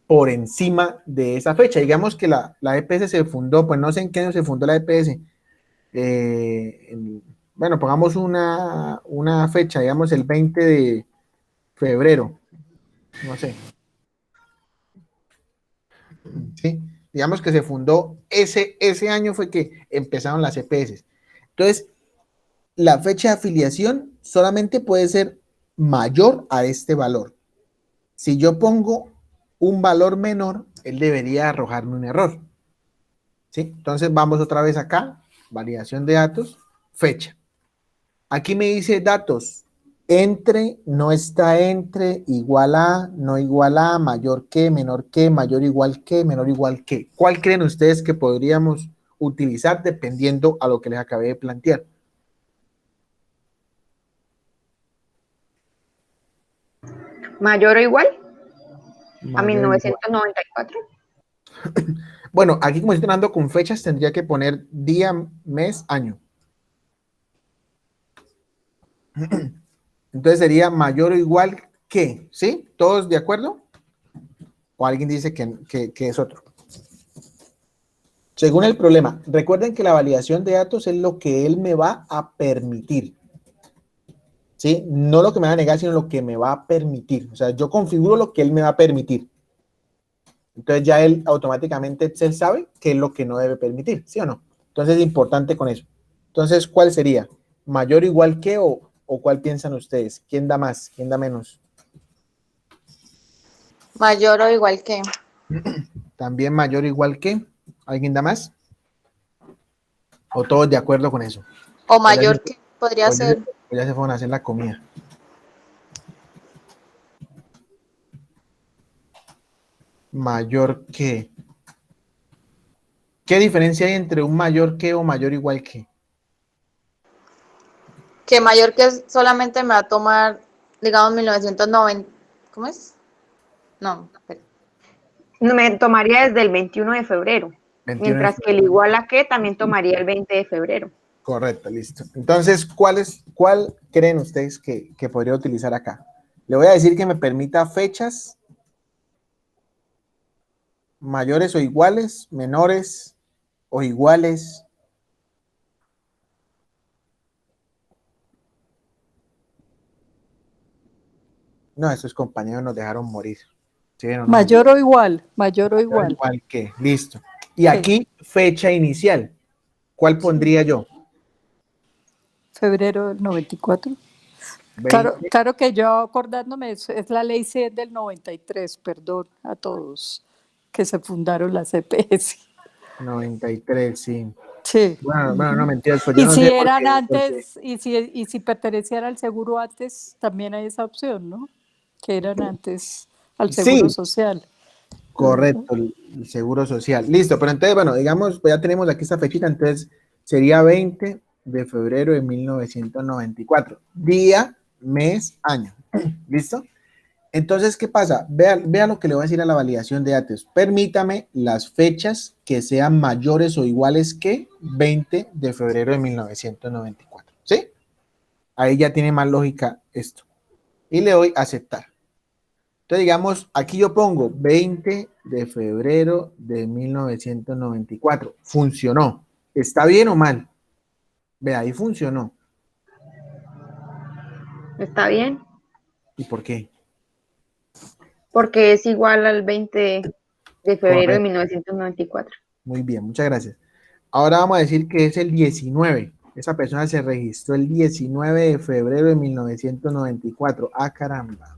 por encima de esa fecha. Digamos que la EPS se fundó, pues no sé en qué año se fundó la EPS. Bueno, pongamos una fecha, digamos el 20 de febrero. No sé. ¿Sí? Digamos que se fundó ese año fue que empezaron las EPS. Entonces, la fecha de afiliación solamente puede ser mayor a este valor. Si yo pongo un valor menor, él debería arrojarme un error. ¿Sí? Entonces vamos otra vez acá, validación de datos, fecha. Aquí me dice datos, entre, no está entre, igual a, no igual a, mayor que, menor que, mayor igual que, menor igual que. ¿Cuál creen ustedes que podríamos utilizar dependiendo a lo que les acabé de plantear? ¿Mayor o igual a Mayor o igual. 1994? Bueno, aquí como estoy trabajando con fechas, tendría que poner día, mes, año. Entonces sería mayor o igual que, ¿sí? ¿Todos de acuerdo? ¿O alguien dice que es otro? Según el problema, recuerden que la validación de datos es lo que él me va a permitir. ¿Sí? No lo que me va a negar, sino lo que me va a permitir. O sea, yo configuro lo que él me va a permitir. Entonces ya él automáticamente Excel sabe qué es lo que no debe permitir, ¿sí o no? Entonces es importante con eso. Entonces, ¿cuál sería? ¿Mayor o igual que o cuál piensan ustedes? ¿Quién da más? ¿Quién da menos? Mayor o igual que. También mayor o igual que. ¿Alguien da más? ¿O todos de acuerdo con eso? O mayor que podría Pues ser. ya se fueron a hacer la comida. Mayor que. ¿Qué diferencia hay entre un mayor que o mayor igual que? Que mayor que solamente me va a tomar, digamos, 1990. ¿Cómo es? No, espera. Me tomaría desde el 21 de febrero, 21 mientras que el igual a que también tomaría el 20 de febrero. Correcto, listo. Entonces, ¿cuál creen ustedes que podría utilizar acá? Le voy a decir que me permita fechas mayores o iguales, menores o iguales. No, esos compañeros nos dejaron morir. ¿Sí o no? Mayor o igual, mayor o igual. Igual que, listo. Y aquí, fecha inicial. ¿Cuál pondría yo? Febrero del 94. Claro que yo acordándome, es la ley 100 del 93, perdón a todos que se fundaron las EPS. 93, sí. Sí. Bueno, no mentiras, pues yo Y no si sé por eran qué, antes, y si pertenecían al seguro antes, también hay esa opción, ¿no? Que eran antes al seguro Sí. social. Correcto, el seguro social. Listo, pero entonces, bueno, digamos, pues ya tenemos aquí esta fechita, entonces sería 20 de febrero de 1994. Día, mes, año. ¿Listo? Entonces, ¿qué pasa? Vea lo que le voy a decir a la validación de datos. Permítame las fechas que sean mayores o iguales que 20 de febrero de 1994. ¿Sí? Ahí ya tiene más lógica esto. Y le doy a aceptar. Entonces, digamos, aquí yo pongo 20 de febrero de 1994. Funcionó. ¿Está bien o mal? Ve, ahí funcionó. ¿Está bien? ¿Y por qué? Porque es igual al 20 de febrero de Correcto. 1994. Muy bien, muchas gracias. Ahora vamos a decir que es el 19. Esa persona se registró el 19 de febrero de 1994. Ah, caramba.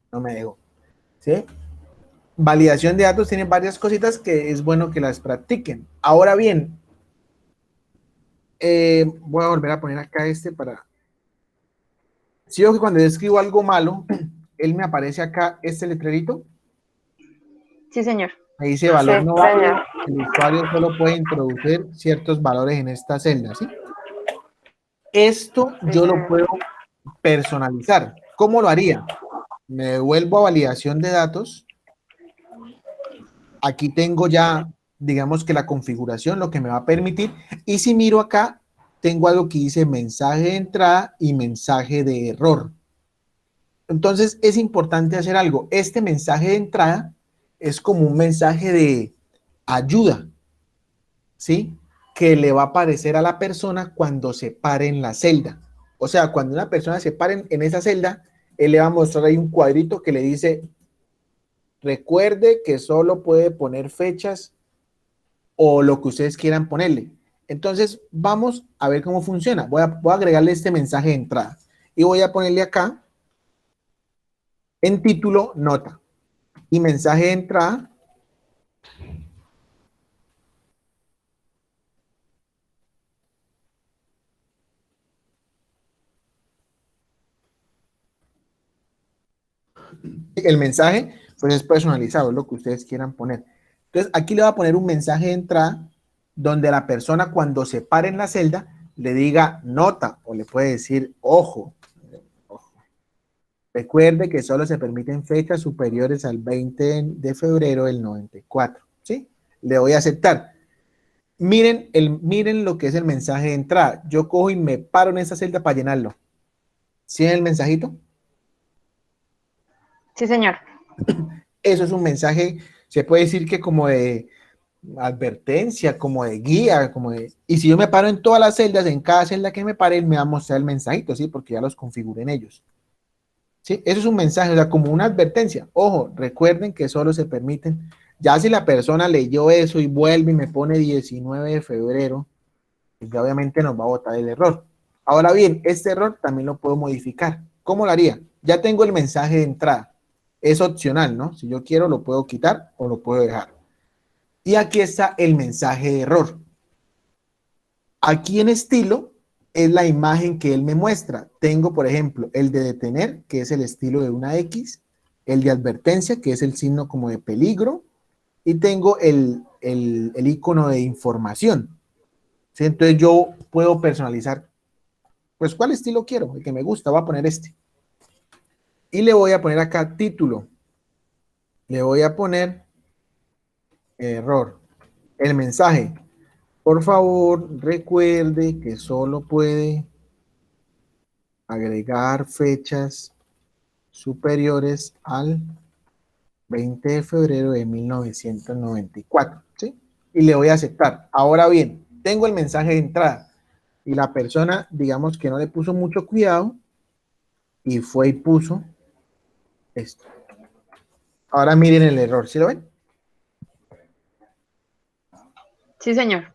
No me dejo. ¿Sí? Validación de datos tiene varias cositas que es bueno que las practiquen. Ahora bien, voy a volver a poner acá este para... Si veo que cuando yo escribo algo malo, él me aparece acá este letrerito. Sí, señor. Me dice valor Sí, no señor. válido. El usuario solo puede introducir ciertos valores en esta celda, ¿sí? Esto yo lo puedo personalizar. ¿Cómo lo haría? Me devuelvo a validación de datos. Aquí tengo ya, digamos que la configuración, lo que me va a permitir. Y si miro acá, tengo algo que dice mensaje de entrada y mensaje de error. Entonces es importante hacer algo. Este mensaje de entrada es como un mensaje de ayuda, ¿sí? Que le va a aparecer a la persona cuando se pare en la celda. O sea, cuando una persona se pare en esa celda, él le va a mostrar ahí un cuadrito que le dice, recuerde que solo puede poner fechas o lo que ustedes quieran ponerle. Entonces, vamos a ver cómo funciona. Voy a agregarle este mensaje de entrada y voy a ponerle acá en título, nota y mensaje de entrada. El mensaje, pues es personalizado, es lo que ustedes quieran poner. Entonces, aquí le voy a poner un mensaje de entrada donde la persona cuando se pare en la celda le diga nota o le puede decir ojo. Recuerde que solo se permiten fechas superiores al 20 de febrero del 94. ¿Sí? Le voy a aceptar. Miren lo que es el mensaje de entrada. Yo cojo y me paro en esa celda para llenarlo. ¿Sí en el mensajito? Sí, señor. Eso es un mensaje, se puede decir que como de advertencia, como de guía, y si yo me paro en todas las celdas, en cada celda que me pare, él me va a mostrar el mensajito, ¿sí? Porque ya los configuré en ellos. ¿Sí? Eso es un mensaje, o sea, como una advertencia. Ojo, recuerden que solo se permiten, ya si la persona leyó eso y vuelve y me pone 19 de febrero, pues ya obviamente nos va a botar el error. Ahora bien, este error también lo puedo modificar. ¿Cómo lo haría? Ya tengo el mensaje de entrada. Es opcional, ¿no? Si yo quiero, lo puedo quitar o lo puedo dejar. Y aquí está el mensaje de error. Aquí en estilo es la imagen que él me muestra. Tengo, por ejemplo, el de detener, que es el estilo de una X, el de advertencia, que es el signo como de peligro, y tengo el icono de información. ¿Sí? Entonces yo puedo personalizar, pues, ¿cuál estilo quiero? El que me gusta, voy a poner este. Y le voy a poner acá título. Le voy a poner error. El mensaje. Por favor, recuerde que solo puede agregar fechas superiores al 20 de febrero de 1994, ¿sí? Y le voy a aceptar. Ahora bien, tengo el mensaje de entrada y la persona, digamos que no le puso mucho cuidado y fue y puso esto. Ahora miren el error, ¿sí lo ven? Sí, señor.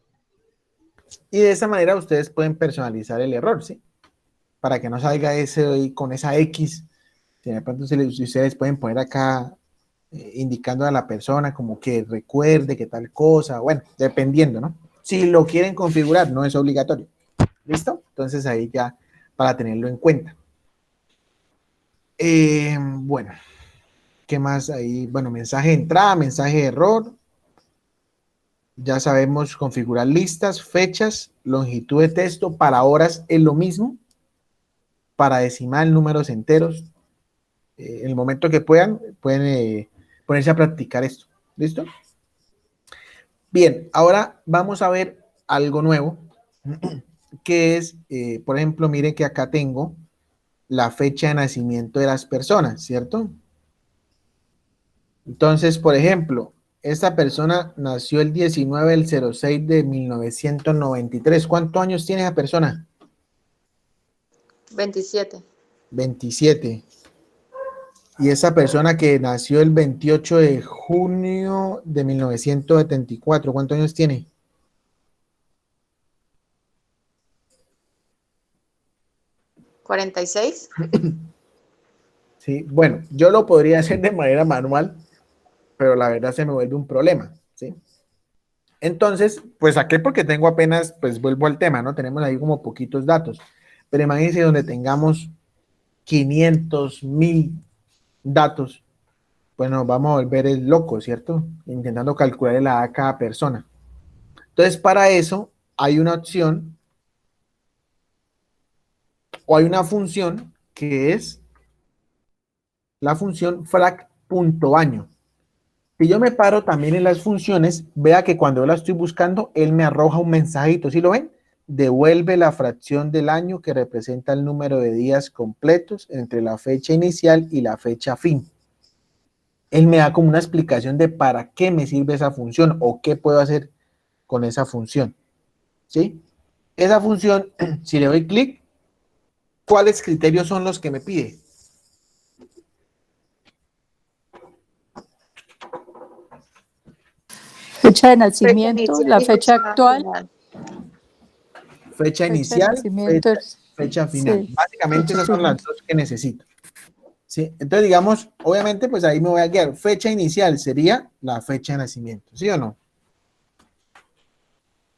Y de esa manera ustedes pueden personalizar el error, ¿sí? Para que no salga ese ahí con esa X. Si de pronto ustedes pueden poner acá indicando a la persona como que recuerde que tal cosa, bueno, dependiendo, ¿no? Si lo quieren configurar, no es obligatorio. ¿Listo? Entonces ahí ya para tenerlo en cuenta. Bueno, ¿qué más ahí? Bueno, mensaje de entrada, mensaje de error. Ya sabemos configurar listas, fechas, longitud de texto. Para horas es lo mismo. Para decimal, números enteros. en el momento que puedan ponerse a practicar esto. ¿Listo? Bien, ahora vamos a ver algo nuevo, que es, por ejemplo, miren que acá tengo la fecha de nacimiento de las personas, ¿cierto? Entonces, por ejemplo, esta persona nació el 19 del 06 de 1993. ¿Cuántos años tiene esa persona? 27. 27. Y esa persona que nació el 28 de junio de 1974, ¿cuántos años tiene? ¿46? Sí, bueno, yo lo podría hacer de manera manual, pero la verdad se me vuelve un problema, ¿sí? Entonces, pues saqué porque tengo apenas, pues vuelvo al tema, ¿no? Tenemos ahí como poquitos datos, pero imagínense donde tengamos 500.000 datos, pues nos vamos a volver el loco, ¿cierto? Intentando calcular la edad a cada persona. Entonces, para eso hay una opción o hay una función que es la función frac.año. Si yo me paro también en las funciones, vea que cuando yo la estoy buscando, él me arroja un mensajito, ¿sí lo ven? Devuelve la fracción del año que representa el número de días completos entre la fecha inicial y la fecha fin. Él me da como una explicación de para qué me sirve esa función o qué puedo hacer con esa función, ¿sí? Esa función, si le doy clic, ¿cuáles criterios son los que me pide? Fecha de nacimiento, la fecha actual. Final. Fecha Fecha de inicial, nacimiento, fecha final. sí, Básicamente fecha esas son final. las dos que necesito. ¿Sí? Entonces, digamos, obviamente, pues ahí me voy a guiar. Fecha inicial sería la fecha de nacimiento, ¿sí o no?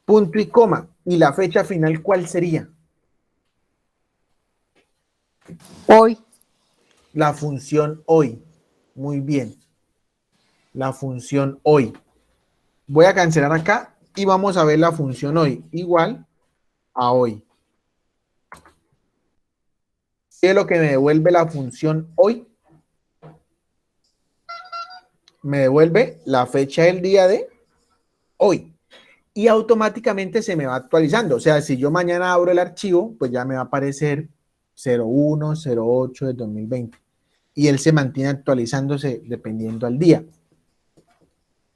Punto y coma. ¿Y la fecha final cuál sería? Hoy, La función hoy. Muy bien. La función hoy. Voy a cancelar acá y vamos a ver la función hoy. Igual a hoy. ¿Qué es lo que me devuelve la función hoy? Me devuelve la fecha del día de hoy. Y automáticamente se me va actualizando. O sea, si yo mañana abro el archivo, pues ya me va a aparecer 01, 08 de 2020. Y él se mantiene actualizándose dependiendo al día.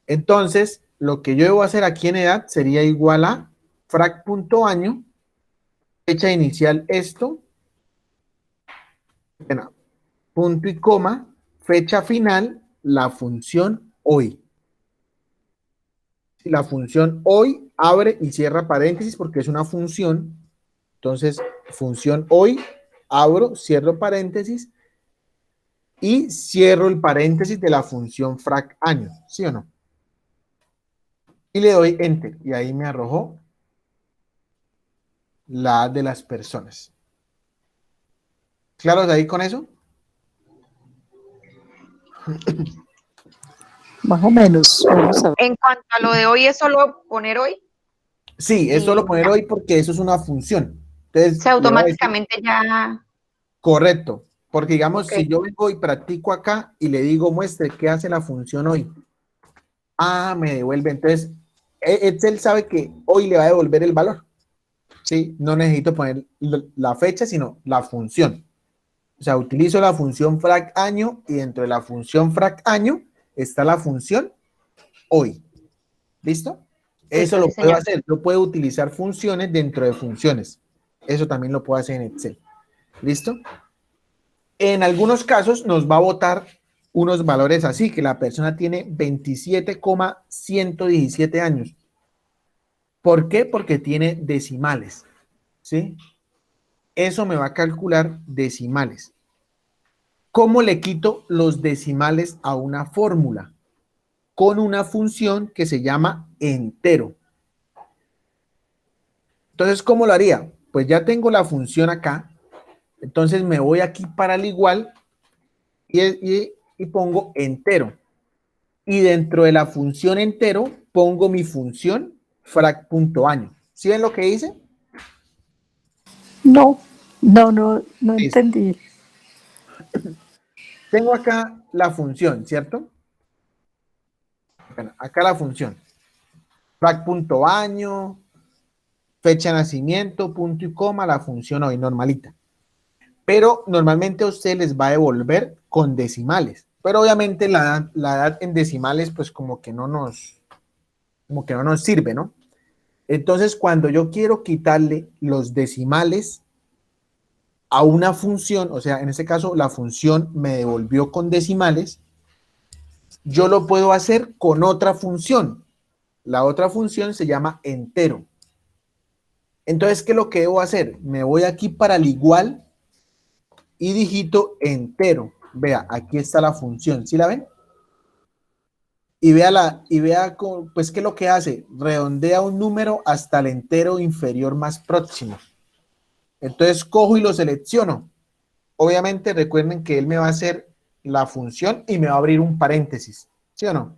Entonces, lo que yo debo hacer aquí en edad sería igual a frac.año, fecha inicial esto, bueno, punto y coma, fecha final, la función hoy. La función hoy abre y cierra paréntesis porque es una función. Entonces, función hoy, abro, cierro paréntesis y cierro el paréntesis de la función frac año, ¿sí o no? Y le doy enter y ahí me arrojó la de las personas. ¿Claros ahí con eso? más o menos. Vamos a ver. En cuanto a lo de hoy, ¿es solo poner hoy? Sí, es solo poner Ya. hoy porque eso es una función. Entonces, Se le voy a decir, automáticamente ya. correcto, porque digamos, Ok. si yo vengo y practico acá y le digo, muestre qué hace la función hoy. Ah, me devuelve. Entonces, Excel sabe que hoy le va a devolver el valor. ¿Sí? No necesito poner la fecha, sino la función. O sea, utilizo la función frac año y dentro de la función frac año está la función hoy. ¿Listo? Eso Listo, lo sí, puedo señor. hacer. Yo puedo utilizar funciones dentro de funciones. Eso también lo puedo hacer en Excel. ¿Listo? En algunos casos nos va a botar unos valores así, que la persona tiene 27,117 años. ¿Por qué? Porque tiene decimales. ¿Sí? Eso me va a calcular decimales. ¿Cómo le quito los decimales a una fórmula? Con una función que se llama entero. Entonces, ¿cómo lo haría? Pues ya tengo la función acá. Entonces me voy aquí para el igual y pongo entero. Y dentro de la función entero pongo mi función frac.año. ¿Sí ven lo que hice? No entendí. Tengo acá la función, ¿cierto? Bueno, acá la función. Frac.año, fecha de nacimiento, punto y coma, la función hoy, normalita. Pero normalmente a usted les va a devolver con decimales. Pero obviamente la edad en decimales, pues como que no nos sirve, ¿no? Entonces, cuando yo quiero quitarle los decimales a una función, o sea, en este caso la función me devolvió con decimales, yo lo puedo hacer con otra función. La otra función se llama entero. Entonces, ¿qué es lo que debo hacer? Me voy aquí para el igual y digito entero. Vea, aquí está la función, ¿sí la ven? Y vea pues qué es lo que hace. Redondea un número hasta el entero inferior más próximo. Entonces cojo y lo selecciono. Obviamente recuerden que él me va a hacer la función y me va a abrir un paréntesis, ¿sí o no?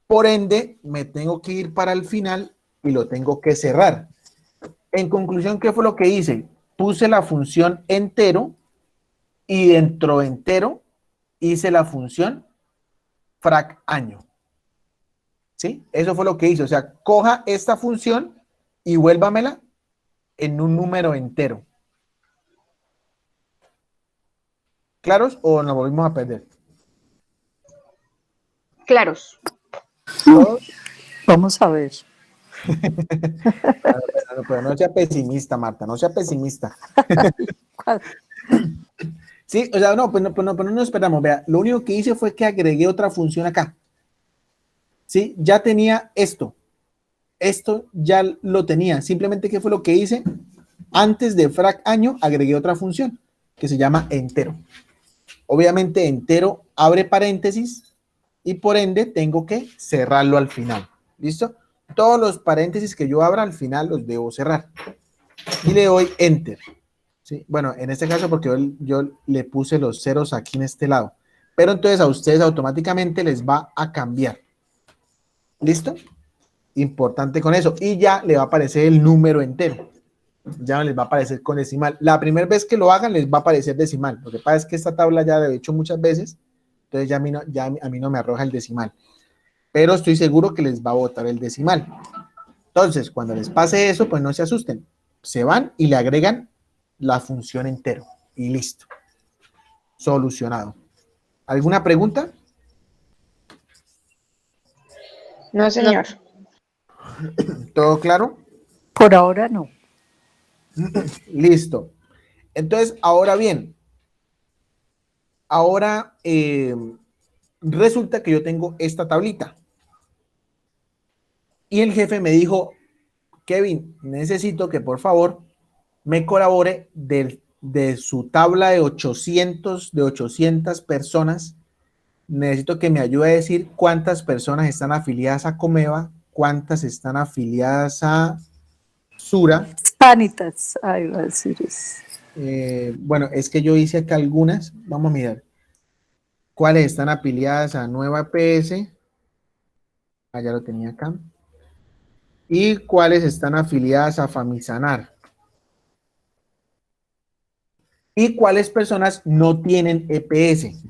Por ende, me tengo que ir para el final y lo tengo que cerrar. En conclusión, ¿qué fue lo que hice? Puse la función entero y dentro de entero hice la función frac año. ¿Sí? Eso fue lo que hice. O sea, coja esta función y vuélvamela en un número entero. ¿Claros o nos volvimos a perder? Claros. ¿Todos? Vamos a ver. Pero no sea pesimista, Marta, no sea pesimista. Sí, o sea, no, pues no nos esperamos. Vea, lo único que hice fue que agregué otra función acá. Sí, ya tenía esto. Esto ya lo tenía. Simplemente, ¿qué fue lo que hice? Antes de frac año agregué otra función que se llama entero. Obviamente, entero abre paréntesis y por ende tengo que cerrarlo al final. ¿Listo? Todos los paréntesis que yo abra al final los debo cerrar. Y le doy enter. ¿Sí? Bueno, en este caso porque yo le puse los ceros aquí en este lado. Pero entonces a ustedes automáticamente les va a cambiar. ¿Listo? Importante con eso. Y ya le va a aparecer el número entero. Ya no les va a aparecer con decimal. La primera vez que lo hagan les va a aparecer decimal. Lo que pasa es que esta tabla ya la he hecho muchas veces. Entonces ya a mí no me arroja el decimal. Pero estoy seguro que les va a botar el decimal. Entonces, cuando les pase eso, pues no se asusten. Se van y le agregan la función entero. Y listo. Solucionado. ¿Alguna pregunta? No, señor. ¿Todo claro? Por ahora no. Listo. Entonces, ahora bien. Ahora resulta que yo tengo esta tablita. Y el jefe me dijo, Kevin, necesito que por favor me colabore de su tabla de 800 personas. Necesito que me ayude a decir cuántas personas están afiliadas a Comeva, cuántas están afiliadas a Sura. Sanitas, ahí va a decir eso. Bueno, es que yo hice acá algunas. Vamos a mirar. ¿Cuáles están afiliadas a Nueva EPS? Allá lo tenía acá. Y cuáles están afiliadas a Famisanar. Y cuáles personas no tienen EPS.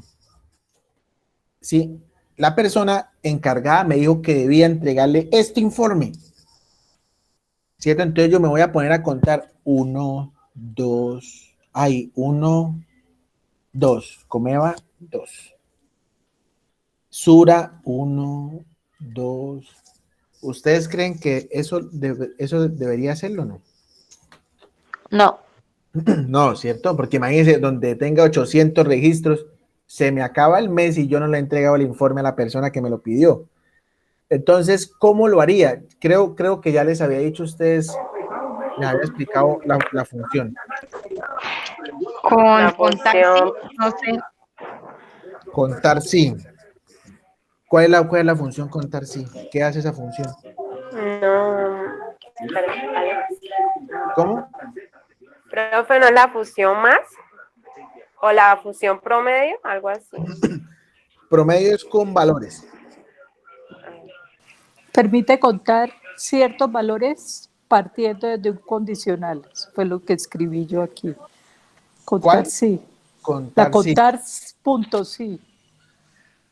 Sí, la persona encargada me dijo que debía entregarle este informe. ¿Cierto? Entonces yo me voy a poner a contar 1, 2, 1, 2, Comeva 2. Sura 1, 2. ¿Ustedes creen que eso debería hacerlo o no? No. No, ¿cierto? Porque imagínense, donde tenga 800 registros, se me acaba el mes y yo no le he entregado el informe a la persona que me lo pidió. Entonces, ¿cómo lo haría? Creo que ya les había dicho a ustedes, les había explicado la función. Con La taxi, función. no sé. Contar sí. ¿Cuál es la función contar sí? ¿Qué hace esa función? No. ¿Cómo? Profe, ¿no es la fusión más? ¿O la fusión promedio? Algo así. Promedio es con valores. Permite contar ciertos valores partiendo de un condicional. Eso fue lo que escribí yo aquí. Contar ¿Cuál? sí. Contar, sí. contar puntos, sí.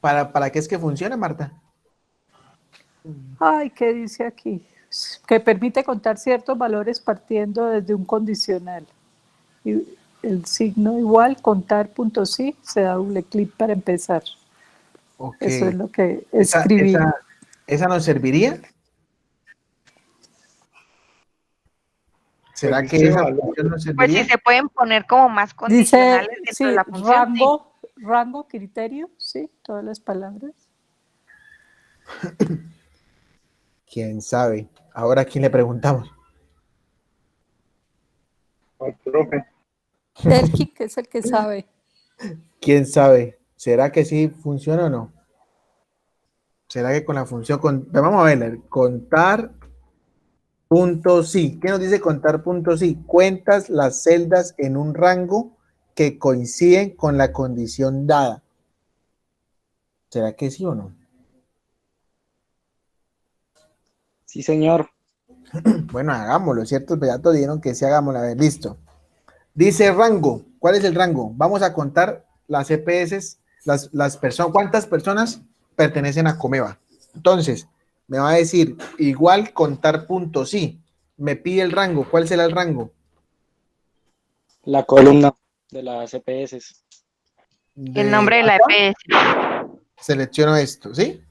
¿Para qué es que funciona, Marta? Ay, ¿qué dice aquí? Que permite contar ciertos valores partiendo desde un condicional. Y el signo igual, contar punto sí, se da doble clic para empezar. Ok. Eso es lo que ¿Esa, escribí. esa, esa nos serviría? ¿Será Pues que dice esa valor. función nos Pues sí serviría? se pueden poner como más Dice, condicionales dentro de sí, la función. Sí. rango, criterio, sí, todas las palabras. ¿Quién sabe? Ahora, ¿a quién le preguntamos? Al profe. El kick es el que sabe. ¿Quién sabe? ¿Será que sí funciona o no? ¿Será que con la función vamos a ver, contar punto sí? ¿Qué nos dice contar punto sí? Cuentas las celdas en un rango que coinciden con la condición dada. ¿Será que sí o no? Sí, señor. Bueno, hagámoslo, ¿cierto? Pues ya todos dijeron que sí, hagámoslo. A ver, listo. Dice rango. ¿Cuál es el rango? Vamos a contar las EPS, las personas, ¿cuántas personas pertenecen a Comeva? Entonces, me va a decir igual contar puntos. Sí, me pide el rango. ¿Cuál será el rango? La columna de las CPS. El De nombre de la acá, EPS. selecciono esto, ¿sí?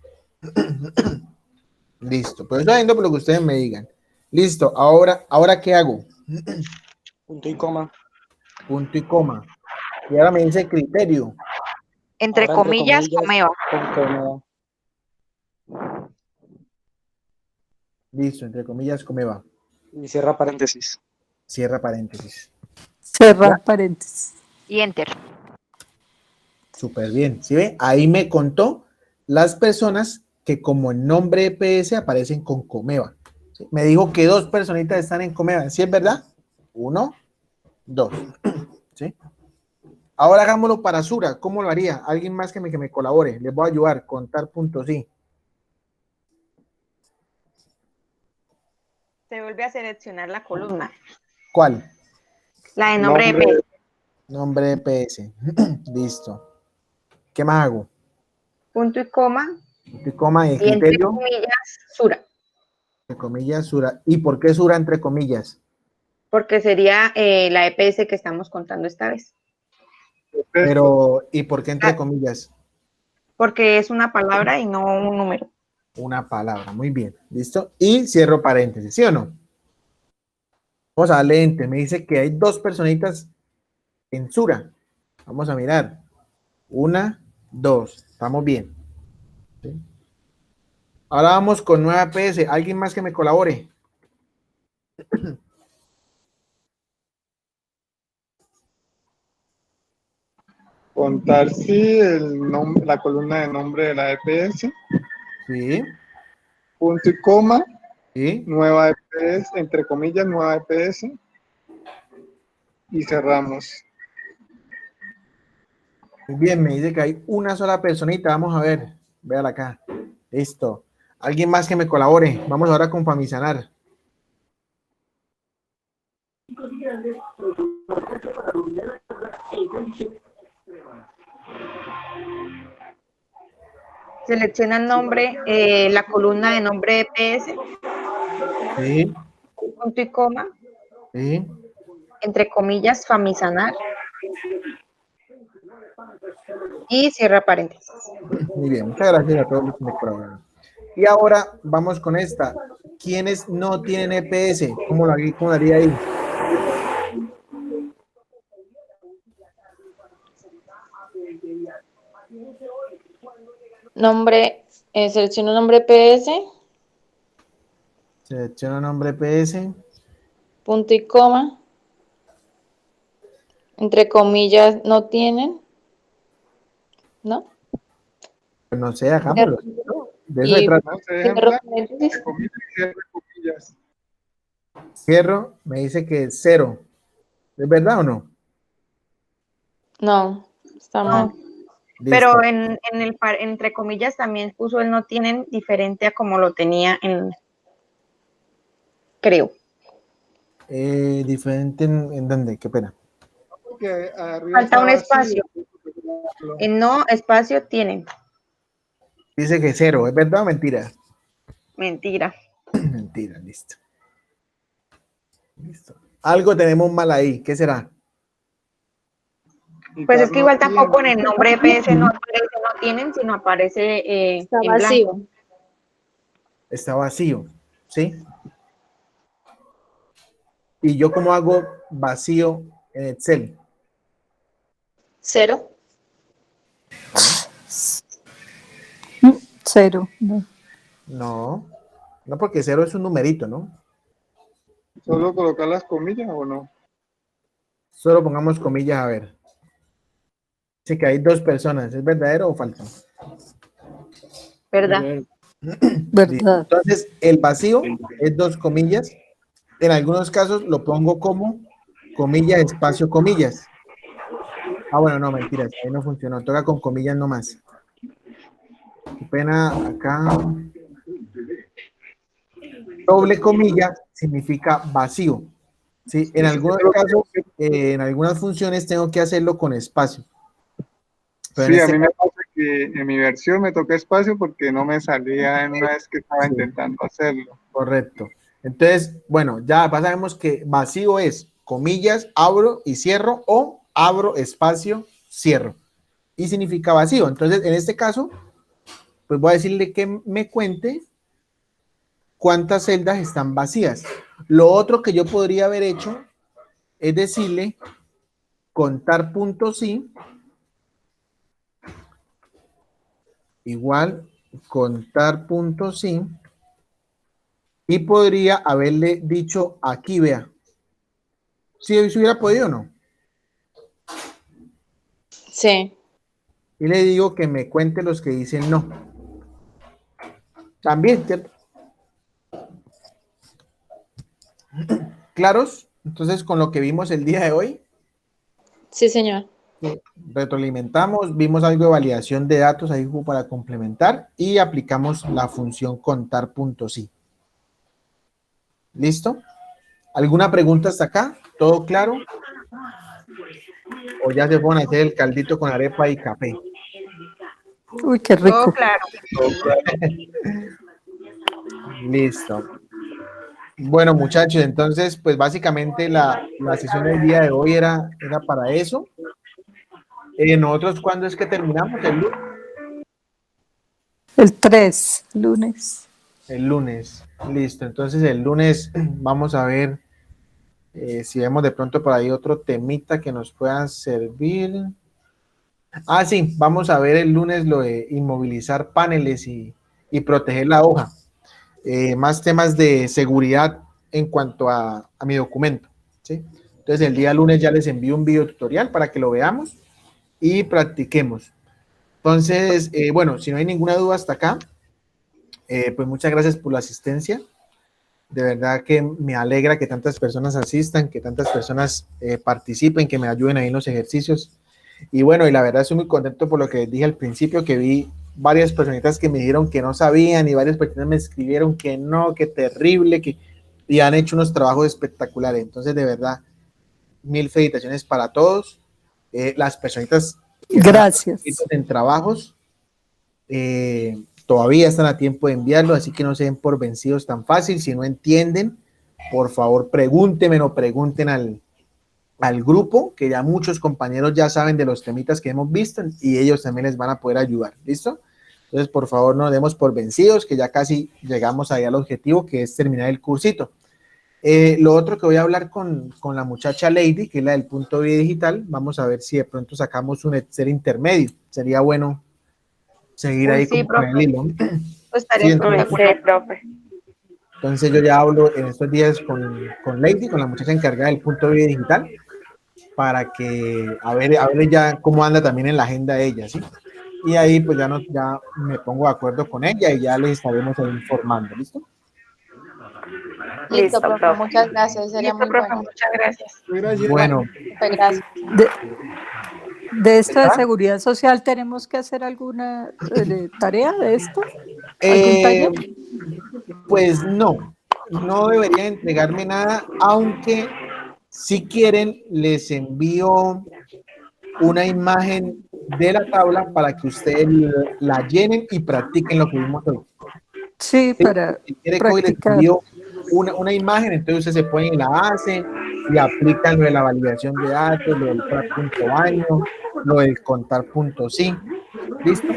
Listo. Pues estoy viendo por lo que ustedes me digan. Listo. Ahora ¿qué hago? Punto y coma. Punto y coma. Y ahora me dice criterio. Entre Ahora entre comillas, comillas, Comeva. con cómoda. Listo, entre comillas, Comeva. Y cierra paréntesis. Cierra paréntesis. Cerrar paréntesis. Y Enter. Súper bien. ¿Sí ve? Ahí me contó las personas que como el nombre EPS aparecen con Comeva. ¿Sí? Me dijo que 2 personitas están en Comeva. ¿Sí es verdad? 1, 2. ¿Sí? Ahora hagámoslo para Sura. ¿Cómo lo haría? Alguien más que me colabore. Les voy a ayudar. Contar puntos, sí. Se vuelve a seleccionar la columna. ¿Cuál? La de nombre de EPS. Nombre EPS. Listo. ¿Qué más hago? Punto y coma. Punto y coma y el Y entre criterio. comillas, Sura. Entre comillas, Sura. ¿Y por qué Sura entre comillas? Porque sería la EPS que estamos contando esta vez. Pero, ¿y por qué entre Ah, comillas? porque es una palabra y no un número. Una palabra, muy bien, listo. Y cierro paréntesis, ¿sí o no? Vamos a darle enter. Me dice que hay 2 personitas en Sura. Vamos a mirar. 1, 2. Estamos bien. ¿Sí? Ahora vamos con nueva PS. ¿Alguien más que me colabore? Contar sí la columna de nombre de la EPS, Sí, punto y coma, sí. nueva EPS, entre comillas, nueva EPS, y cerramos. Muy bien, me dice que hay una sola personita. Vamos a ver. Véala acá. Listo. ¿Alguien más que me colabore? Vamos ahora con Famisanar. Selecciona el nombre, la columna de nombre de EPS, Sí, punto y coma, sí. entre comillas, Famisanar. Y cierra paréntesis. Muy bien, muchas gracias a todos los que me colaboraron. Y ahora vamos con esta. ¿Quiénes no tienen EPS? ¿Cómo lo haría ahí? Nombre, selecciono nombre PS, Selecciono nombre EPS. punto y coma, entre comillas no tienen, ¿no? No sé, hagámoslo. ¿No? De eso se Y trata. No se dejan cierro blanco, paréntesis. entre comillas, cierre comillas. Cierro, me dice que es 0. ¿Es verdad o no? No, está mal. Listo. Pero entre comillas también puso el no tienen diferente a como lo tenía creo. Diferente en dónde, qué pena. porque arriba Falta un está espacio. vacío. En no espacio tienen. Dice que 0, ¿es verdad o mentira? Mentira. Mentira, listo. Listo. Algo tenemos mal ahí, ¿qué será? Y Pues es que Carlos igual tiene. tampoco en el nombre de PS no aparece no tienen, sino aparece Está en vacío. blanco. Está vacío, ¿sí? ¿Y yo cómo hago vacío en Excel? 0. 0. No. No, no, porque 0 es un numerito, ¿no? ¿Solo colocar las comillas o no? Solo pongamos comillas a ver. Dice que hay 2 personas, ¿es verdadero o falso? ¿Verdad? ¿Verdad? Entonces, el vacío es 2 comillas. En algunos casos lo pongo como comillas, espacio, comillas. Ah, bueno, no, mentiras, ahí no funcionó. Toca con comillas nomás. Qué pena, acá. Doble comilla significa vacío. ¿Sí? En algunos casos, en algunas funciones tengo que hacerlo con espacio. Pero Sí, en a este mí me caso, pasa que en mi versión me toca espacio porque no me salía en una vez que estaba sí. intentando hacerlo. Correcto. Entonces, bueno, ya sabemos que vacío es comillas, abro y cierro, o abro, espacio, cierro. Y significa vacío. Entonces, en este caso, pues voy a decirle que me cuente cuántas celdas están vacías. Lo otro que yo podría haber hecho es decirle contar puntos sí, igual contar puntos sí, y podría haberle dicho aquí, vea, si hubiera podido o no. Sí. Y le digo que me cuente los que dicen no. También, ¿cierto? ¿Claros? Entonces, con lo que vimos el día de hoy, Sí, señor. retroalimentamos, vimos algo de validación de datos ahí para complementar y aplicamos la función contar puntos sí. ¿Listo? ¿Alguna pregunta hasta acá? ¿Todo claro? ¿O ya se ponen a hacer el caldito con arepa y café? Uy, qué Todo rico. claro. Listo. Bueno, muchachos, entonces, pues básicamente la sesión del día de hoy era para eso. Nosotros, ¿cuándo es que terminamos? ¿El lunes? El 3, lunes. El lunes. Listo. Entonces, el lunes vamos a ver si vemos de pronto por ahí otro temita que nos pueda servir. Ah, sí, vamos a ver el lunes lo de inmovilizar paneles y proteger la hoja. Más temas de seguridad en cuanto a mi documento, ¿sí? Entonces el día lunes ya les envío un video tutorial para que lo veamos y practiquemos. Entonces, bueno, si no hay ninguna duda hasta acá, pues muchas gracias por la asistencia. De verdad que me alegra que tantas personas asistan, que tantas personas participen, que me ayuden ahí en los ejercicios. Y bueno, y la verdad estoy muy contento por lo que dije al principio, que vi varias personitas que me dijeron que no sabían y varias personas me escribieron que no, que terrible, y han hecho unos trabajos espectaculares. Entonces, de verdad, mil felicitaciones para todos. Las personitas que Gracias. están en trabajos, todavía están a tiempo de enviarlo, así que no se den por vencidos tan fácil. Si no entienden, por favor, pregúntenme o pregunten al grupo, que ya muchos compañeros ya saben de los temitas que hemos visto y ellos también les van a poder ayudar. ¿Listo? Entonces, por favor, no nos demos por vencidos, que ya casi llegamos ahí al objetivo, que es terminar el cursito. Lo otro que voy a hablar con la muchacha Lady, que es la del punto de digital, vamos a ver si de pronto sacamos un Excel intermedio. Sería bueno seguir ahí Sí, como con el profe. hilo. Estaría Sí, espectacular, profe. entonces yo ya hablo en estos días con Lady, con la muchacha encargada del punto de digital, para que a ver ya cómo anda también en la agenda de ella, ¿sí? Y ahí pues ya me pongo de acuerdo con ella y ya les estaremos ahí informando, ¿listo? Listo, Listo, profe. profe. Muchas gracias. Sería Listo, muy profe, bueno. muchas gracias. Gracias. Bueno, Muchas gracias. De esto de ¿está? seguridad social, ¿tenemos que hacer alguna tarea de esto? ¿Algún Eh, taller? pues no debería entregarme nada, aunque Si quieren, les envío una imagen de la tabla para que ustedes la llenen y practiquen lo que vimos hoy. Sí, para Si quiere que hoy les practicar. envío una imagen, entonces ustedes se ponen y la hacen y aplican lo de la validación de datos, lo del punto año, lo del contar punto sí. ¿Listo?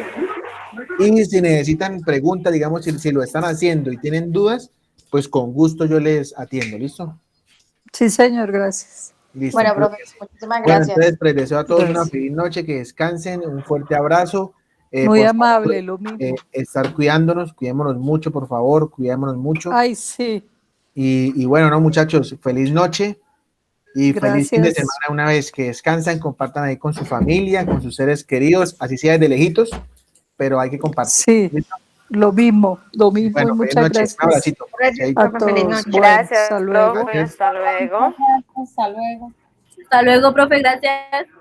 Y si necesitan preguntas, digamos, si lo están haciendo y tienen dudas, pues con gusto yo les atiendo. ¿Listo? Sí, señor, gracias. Listo. Bueno, Entonces, profe, muchísimas bueno, gracias. entonces les deseo a todos una Gracias. feliz noche, que descansen, un fuerte abrazo. Muy Por amable, favor, lo mismo. estar cuidémonos mucho, por favor, cuidémonos mucho. Ay, sí, Y bueno, no, muchachos, feliz noche y feliz fin de gracias. semana una vez que descansan, compartan ahí con su familia, con sus seres queridos, así sea desde lejitos, pero hay que compartir. Sí, ¿Listo? lo mismo, y Bueno, feliz muchas noche, un gracias abracito. Gracias, Chaito. a profe, feliz todos. noche. Bueno, Gracias, hasta luego. profe. Hasta luego. Hasta luego. Hasta luego, profe, gracias.